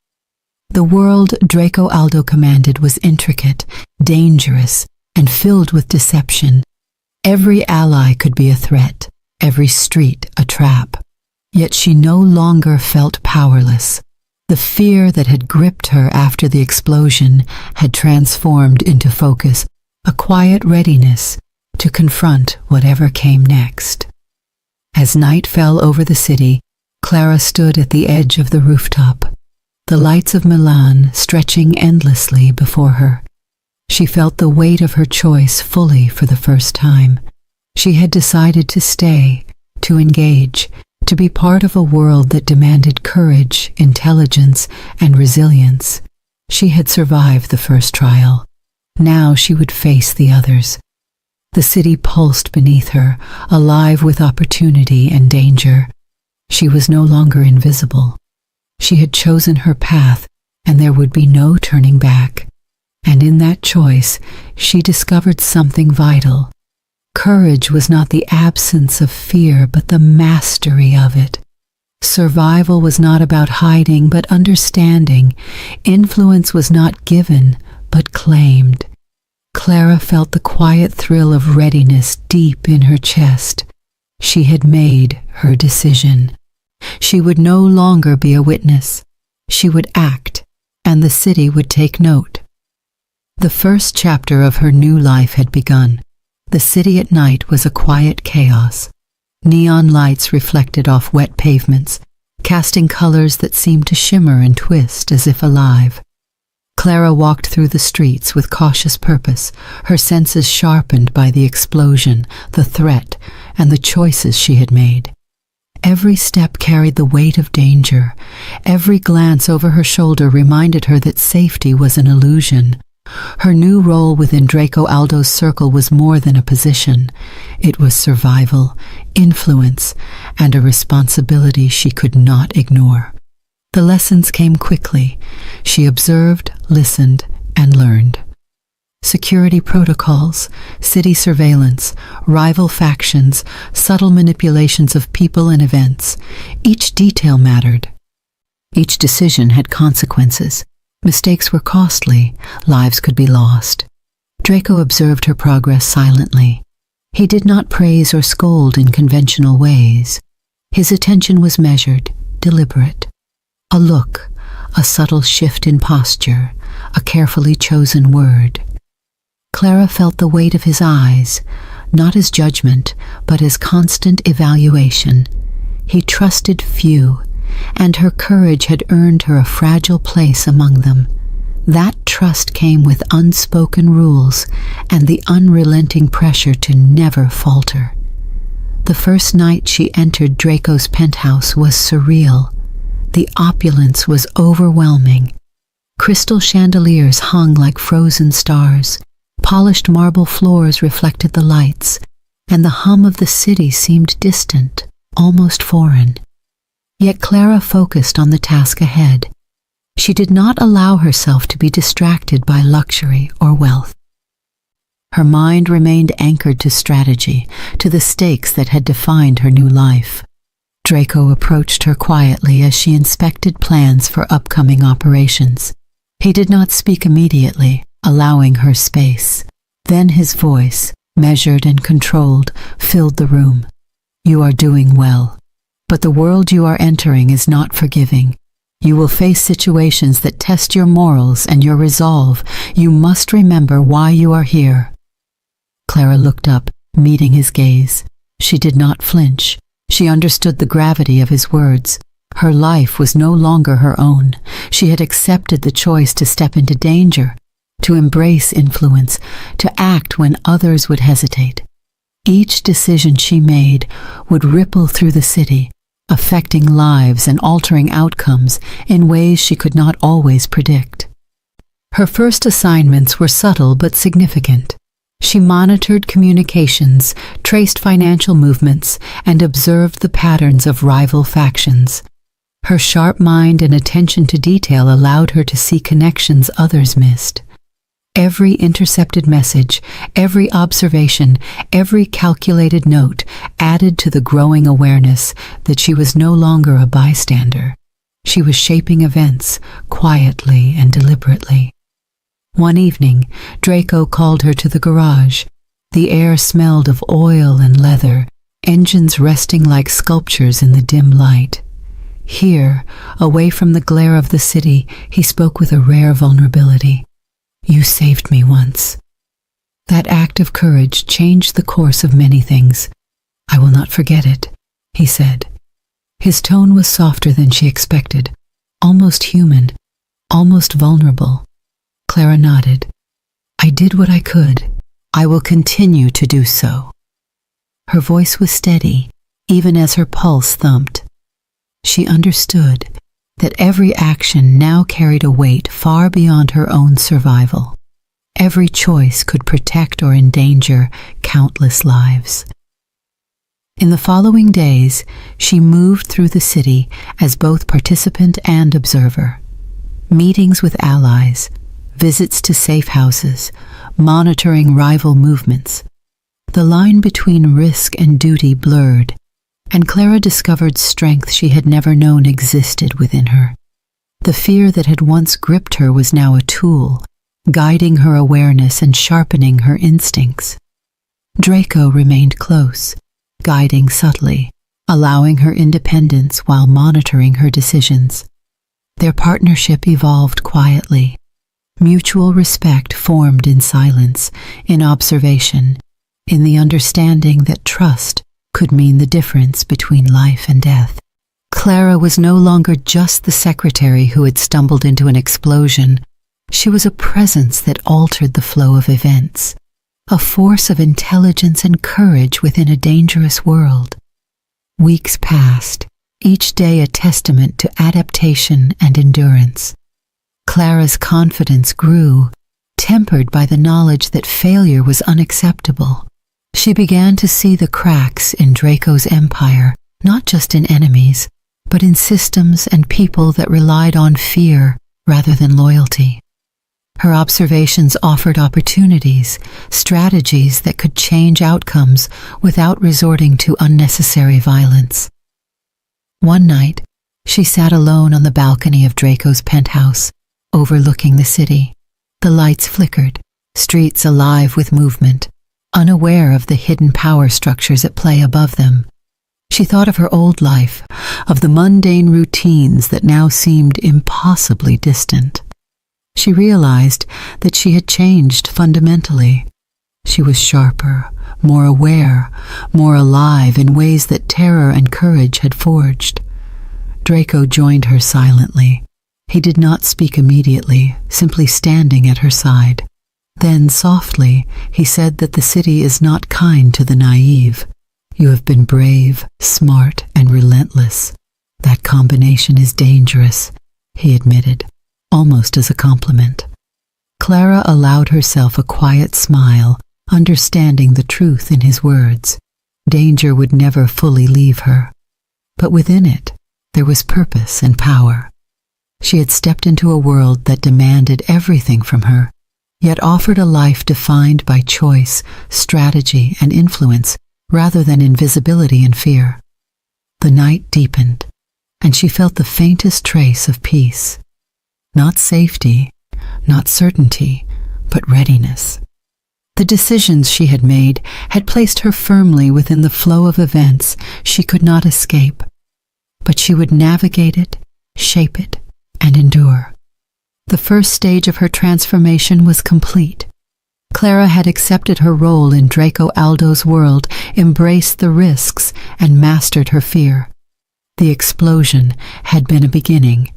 The world Draco Aldo commanded was intricate, dangerous, and filled with deception. Every ally could be a threat, every street a trap. Yet she no longer felt powerless. The fear that had gripped her after the explosion had transformed into focus, a quiet readiness to confront whatever came next. As night fell over the city, Clara stood at the edge of the rooftop, the lights of Milan stretching endlessly before her. She felt the weight of her choice fully for the first time. She had decided to stay, to engage, to be part of a world that demanded courage, intelligence, and resilience. She had survived the first trial. Now she would face the others. The city pulsed beneath her, alive with opportunity and danger. She was no longer invisible. She had chosen her path, and there would be no turning back. And in that choice, she discovered something vital. Courage was not the absence of fear, but the mastery of it. Survival was not about hiding, but understanding. Influence was not given, but claimed. Clara felt the quiet thrill of readiness deep in her chest. She had made her decision. She would no longer be a witness. She would act, and the city would take note. The first chapter of her new life had begun. The city at night was a quiet chaos. Neon lights reflected off wet pavements, casting colors that seemed to shimmer and twist as if alive. Clara walked through the streets with cautious purpose, her senses sharpened by the explosion, the threat, and the choices she had made. Every step carried the weight of danger. Every glance over her shoulder reminded her that safety was an illusion. Her new role within Draco Aldo's circle was more than a position. It was survival, influence, and a responsibility she could not ignore. The lessons came quickly. She observed, listened, and learned. Security protocols, city surveillance, rival factions, subtle manipulations of people and events. Each detail mattered. Each decision had consequences. Mistakes were costly, lives could be lost. Draco observed her progress silently. He did not praise or scold in conventional ways. His attention was measured, deliberate. A look, a subtle shift in posture, a carefully chosen word. Clara felt the weight of his eyes, not as judgment, but as constant evaluation. He trusted few, and her courage had earned her a fragile place among them. That trust came with unspoken rules and the unrelenting pressure to never falter. The first night she entered Draco's penthouse was surreal. The opulence was overwhelming. Crystal chandeliers hung like frozen stars. Polished marble floors reflected the lights, and the hum of the city seemed distant, almost foreign. Yet Clara focused on the task ahead. She did not allow herself to be distracted by luxury or wealth. Her mind remained anchored to strategy, to the stakes that had defined her new life. Draco approached her quietly as she inspected plans for upcoming operations. He did not speak immediately, allowing her space. Then his voice, measured and controlled, filled the room. "You are doing well. But the world you are entering is not forgiving. You will face situations that test your morals and your resolve. You must remember why you are here." Clara looked up, meeting his gaze. She did not flinch. She understood the gravity of his words. Her life was no longer her own. She had accepted the choice to step into danger, to embrace influence, to act when others would hesitate. Each decision she made would ripple through the city, affecting lives and altering outcomes in ways she could not always predict. Her first assignments were subtle but significant. She monitored communications, traced financial movements, and observed the patterns of rival factions. Her sharp mind and attention to detail allowed her to see connections others missed. Every intercepted message, every observation, every calculated note added to the growing awareness that she was no longer a bystander. She was shaping events quietly and deliberately. One evening, Draco called her to the garage. The air smelled of oil and leather, engines resting like sculptures in the dim light. Here, away from the glare of the city, he spoke with a rare vulnerability. "You saved me once." That act of courage changed the course of many things. "I will not forget it," he said. His tone was softer than she expected, almost human, almost vulnerable. Clara nodded. "I did what I could. I will continue to do so." Her voice was steady, even as her pulse thumped. She understood that every action now carried a weight far beyond her own survival. Every choice could protect or endanger countless lives. In the following days, she moved through the city as both participant and observer. Meetings with allies, visits to safe houses, monitoring rival movements. The line between risk and duty blurred, and Clara discovered strength she had never known existed within her. The fear that had once gripped her was now a tool, guiding her awareness and sharpening her instincts. Draco remained close, guiding subtly, allowing her independence while monitoring her decisions. Their partnership evolved quietly. Mutual respect formed in silence, in observation, in the understanding that trust could mean the difference between life and death. Clara was no longer just the secretary who had stumbled into an explosion. She was a presence that altered the flow of events, a force of intelligence and courage within a dangerous world. Weeks passed, each day a testament to adaptation and endurance. Clara's confidence grew, tempered by the knowledge that failure was unacceptable. She began to see the cracks in Draco's empire, not just in enemies, but in systems and people that relied on fear rather than loyalty. Her observations offered opportunities, strategies that could change outcomes without resorting to unnecessary violence. One night, she sat alone on the balcony of Draco's penthouse, overlooking the city. The lights flickered, streets alive with movement, unaware of the hidden power structures at play above them. She thought of her old life, of the mundane routines that now seemed impossibly distant. She realized that she had changed fundamentally. She was sharper, more aware, more alive in ways that terror and courage had forged. Draco joined her silently. He did not speak immediately, simply standing at her side. Then, softly, he said that the city is not kind to the naive. You have been brave, smart, and relentless. That combination is dangerous, he admitted, almost as a compliment. Clara allowed herself a quiet smile, understanding the truth in his words. Danger would never fully leave her. But within it, there was purpose and power. She had stepped into a world that demanded everything from her, yet offered a life defined by choice, strategy, and influence, rather than invisibility and fear. The night deepened, and she felt the faintest trace of peace. Not safety, not certainty, but readiness. The decisions she had made had placed her firmly within the flow of events she could not escape, but she would navigate it, shape it, and endure. The first stage of her transformation was complete. Clara had accepted her role in Draco Aldo's world, embraced the risks, and mastered her fear. The explosion had been a beginning.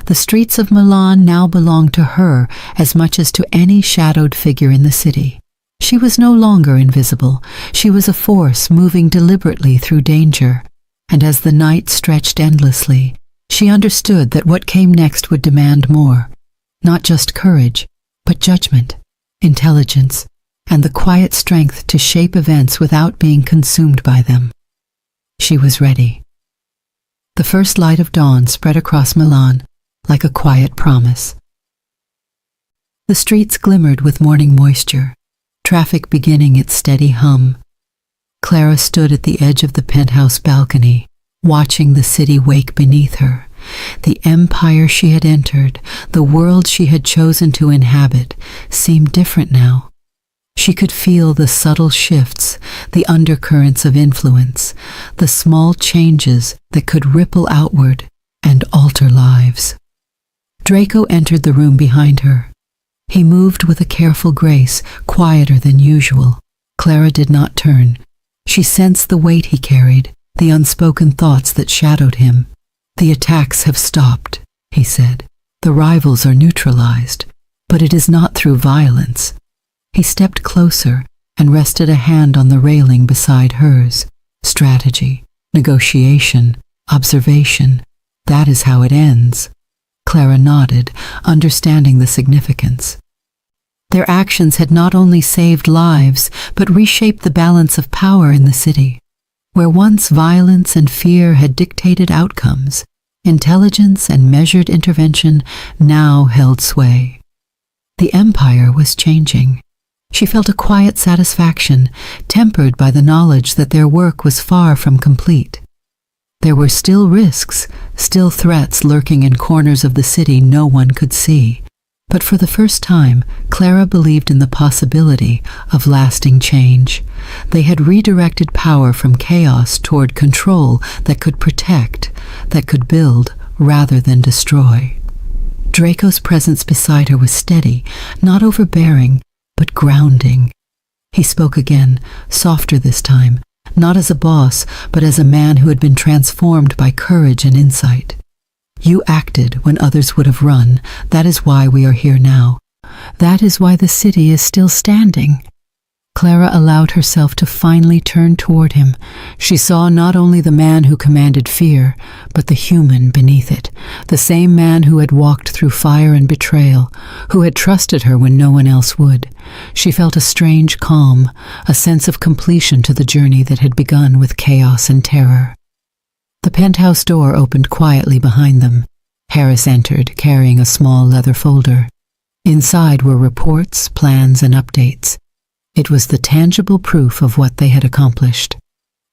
The streets of Milan now belonged to her as much as to any shadowed figure in the city. She was no longer invisible. She was a force moving deliberately through danger. And as the night stretched endlessly, she understood that what came next would demand more. Not just courage, but judgment, intelligence, and the quiet strength to shape events without being consumed by them. She was ready. The first light of dawn spread across Milan like a quiet promise. The streets glimmered with morning moisture, traffic beginning its steady hum. Clara stood at the edge of the penthouse balcony, watching the city wake beneath her. The empire she had entered, the world she had chosen to inhabit, seemed different now. She could feel the subtle shifts, the undercurrents of influence, the small changes that could ripple outward and alter lives. Draco entered the room behind her. He moved with a careful grace, quieter than usual. Clara did not turn. She sensed the weight he carried, the unspoken thoughts that shadowed him. "The attacks have stopped," he said. "The rivals are neutralized, but it is not through violence." He stepped closer and rested a hand on the railing beside hers. "Strategy, negotiation, observation, that is how it ends." Clara nodded, understanding the significance. Their actions had not only saved lives, but reshaped the balance of power in the city. Where once violence and fear had dictated outcomes, intelligence and measured intervention now held sway. The empire was changing. She felt a quiet satisfaction, tempered by the knowledge that their work was far from complete. There were still risks, still threats lurking in corners of the city no one could see. But for the first time, Clara believed in the possibility of lasting change. They had redirected power from chaos toward control that could protect, that could build rather than destroy. Draco's presence beside her was steady, not overbearing, but grounding. He spoke again, softer this time, not as a boss, but as a man who had been transformed by courage and insight. "You acted when others would have run. That is why we are here now. That is why the city is still standing." Clara allowed herself to finally turn toward him. She saw not only the man who commanded fear, but the human beneath it, the same man who had walked through fire and betrayal, who had trusted her when no one else would. She felt a strange calm, a sense of completion to the journey that had begun with chaos and terror. The penthouse door opened quietly behind them. Harris entered, carrying a small leather folder. Inside were reports, plans, and updates. It was the tangible proof of what they had accomplished.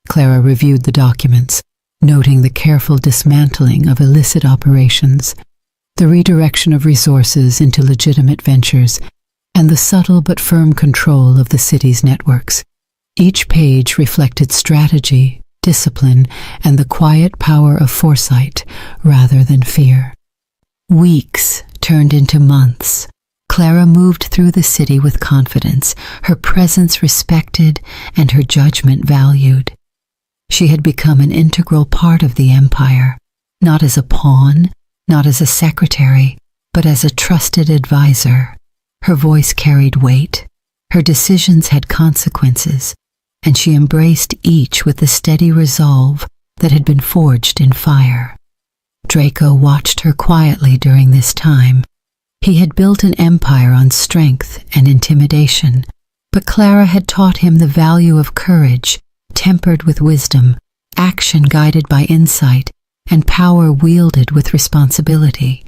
Clara reviewed the documents, noting the careful dismantling of illicit operations, the redirection of resources into legitimate ventures, and the subtle but firm control of the city's networks. Each page reflected strategy, discipline, and the quiet power of foresight rather than fear. Weeks turned into months. Clara moved through the city with confidence, her presence respected and her judgment valued. She had become an integral part of the empire, not as a pawn, not as a secretary, but as a trusted advisor. Her voice carried weight, her decisions had consequences, and she embraced each with the steady resolve that had been forged in fire. Draco watched her quietly during this time. He had built an empire on strength and intimidation, but Clara had taught him the value of courage, tempered with wisdom, action guided by insight, and power wielded with responsibility.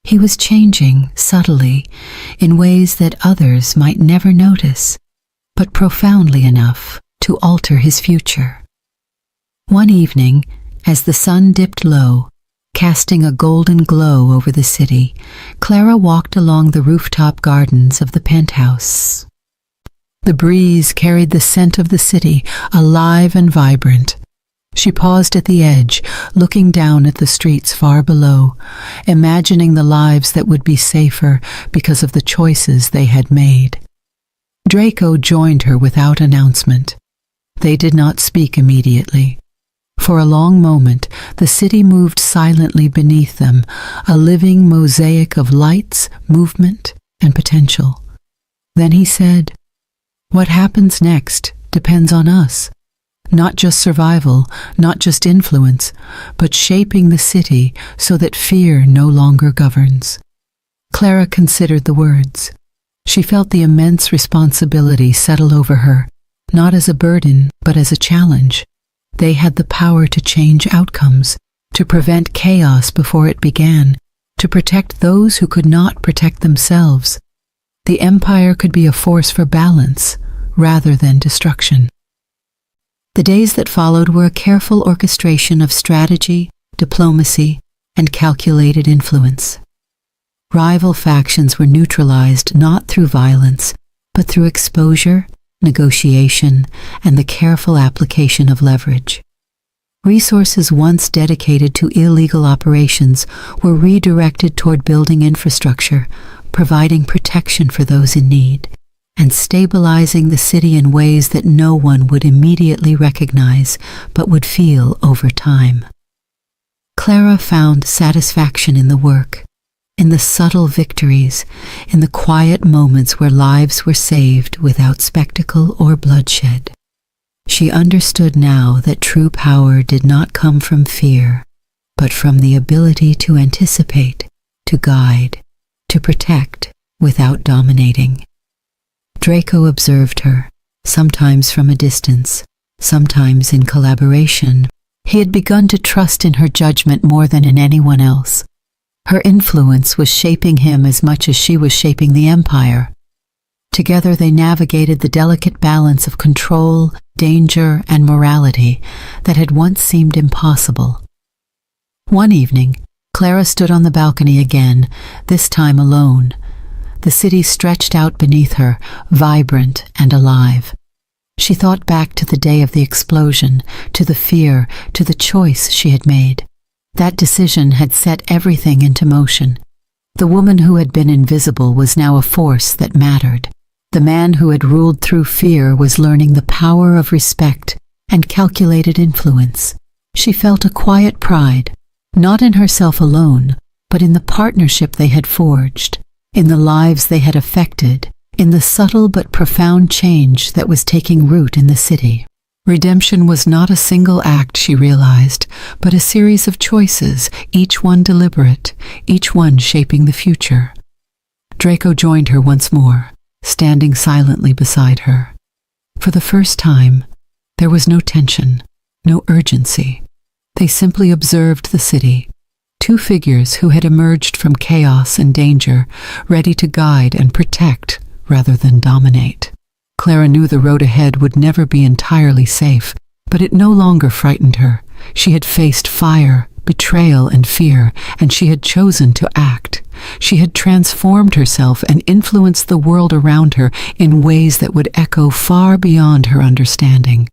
He was changing subtly, in ways that others might never notice, but profoundly enough to alter his future. One evening, as the sun dipped low, casting a golden glow over the city, Clara walked along the rooftop gardens of the penthouse. The breeze carried the scent of the city, alive and vibrant. She paused at the edge, looking down at the streets far below, imagining the lives that would be safer because of the choices they had made. Draco joined her without announcement. They did not speak immediately. For a long moment, the city moved silently beneath them, a living mosaic of lights, movement, and potential. Then he said, "What happens next depends on us. Not just survival, not just influence, but shaping the city so that fear no longer governs." Clara considered the words. She felt the immense responsibility settle over her, not as a burden, but as a challenge. They had the power to change outcomes, to prevent chaos before it began, to protect those who could not protect themselves. The empire could be a force for balance, rather than destruction. The days that followed were a careful orchestration of strategy, diplomacy, and calculated influence. Rival factions were neutralized not through violence, but through exposure, negotiation, and the careful application of leverage. Resources once dedicated to illegal operations were redirected toward building infrastructure, providing protection for those in need, and stabilizing the city in ways that no one would immediately recognize but would feel over time. Clara found satisfaction in the work, in the subtle victories, in the quiet moments where lives were saved without spectacle or bloodshed. She understood now that true power did not come from fear, but from the ability to anticipate, to guide, to protect without dominating. Draco observed her, sometimes from a distance, sometimes in collaboration. He had begun to trust in her judgment more than in anyone else. Her influence was shaping him as much as she was shaping the empire. Together they navigated the delicate balance of control, danger, and morality that had once seemed impossible. One evening, Clara stood on the balcony again, this time alone. The city stretched out beneath her, vibrant and alive. She thought back to the day of the explosion, to the fear, to the choice she had made. That decision had set everything into motion. The woman who had been invisible was now a force that mattered. The man who had ruled through fear was learning the power of respect and calculated influence. She felt a quiet pride, not in herself alone, but in the partnership they had forged, in the lives they had affected, in the subtle but profound change that was taking root in the city. Redemption was not a single act, she realized, but a series of choices, each one deliberate, each one shaping the future. Draco joined her once more, standing silently beside her. For the first time, there was no tension, no urgency. They simply observed the city, two figures who had emerged from chaos and danger, ready to guide and protect rather than dominate. Clara knew the road ahead would never be entirely safe, but it no longer frightened her. She had faced fire, betrayal, and fear, and she had chosen to act. She had transformed herself and influenced the world around her in ways that would echo far beyond her understanding.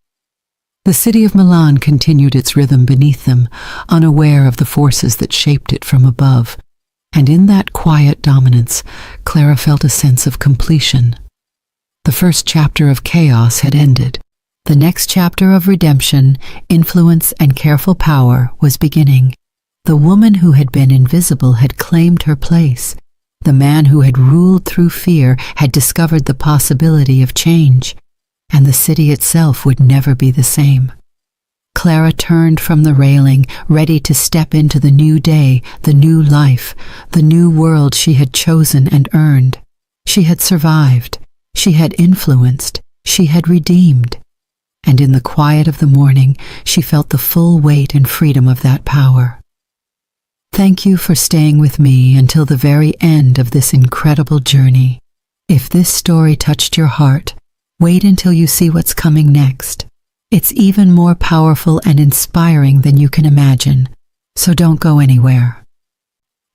The city of Milan continued its rhythm beneath them, unaware of the forces that shaped it from above. And in that quiet dominance, Clara felt a sense of completion. The first chapter of chaos had ended. The next chapter of redemption, influence, and careful power was beginning. The woman who had been invisible had claimed her place. The man who had ruled through fear had discovered the possibility of change, and the city itself would never be the same. Clara turned from the railing, ready to step into the new day, the new life, the new world she had chosen and earned. She had survived. She had influenced, she had redeemed, and in the quiet of the morning, she felt the full weight and freedom of that power. Thank you for staying with me until the very end of this incredible journey. If this story touched your heart, wait until you see what's coming next. It's even more powerful and inspiring than you can imagine, so don't go anywhere.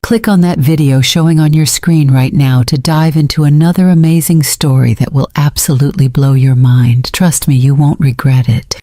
Click on that video showing on your screen right now to dive into another amazing story that will absolutely blow your mind. Trust me, you won't regret it.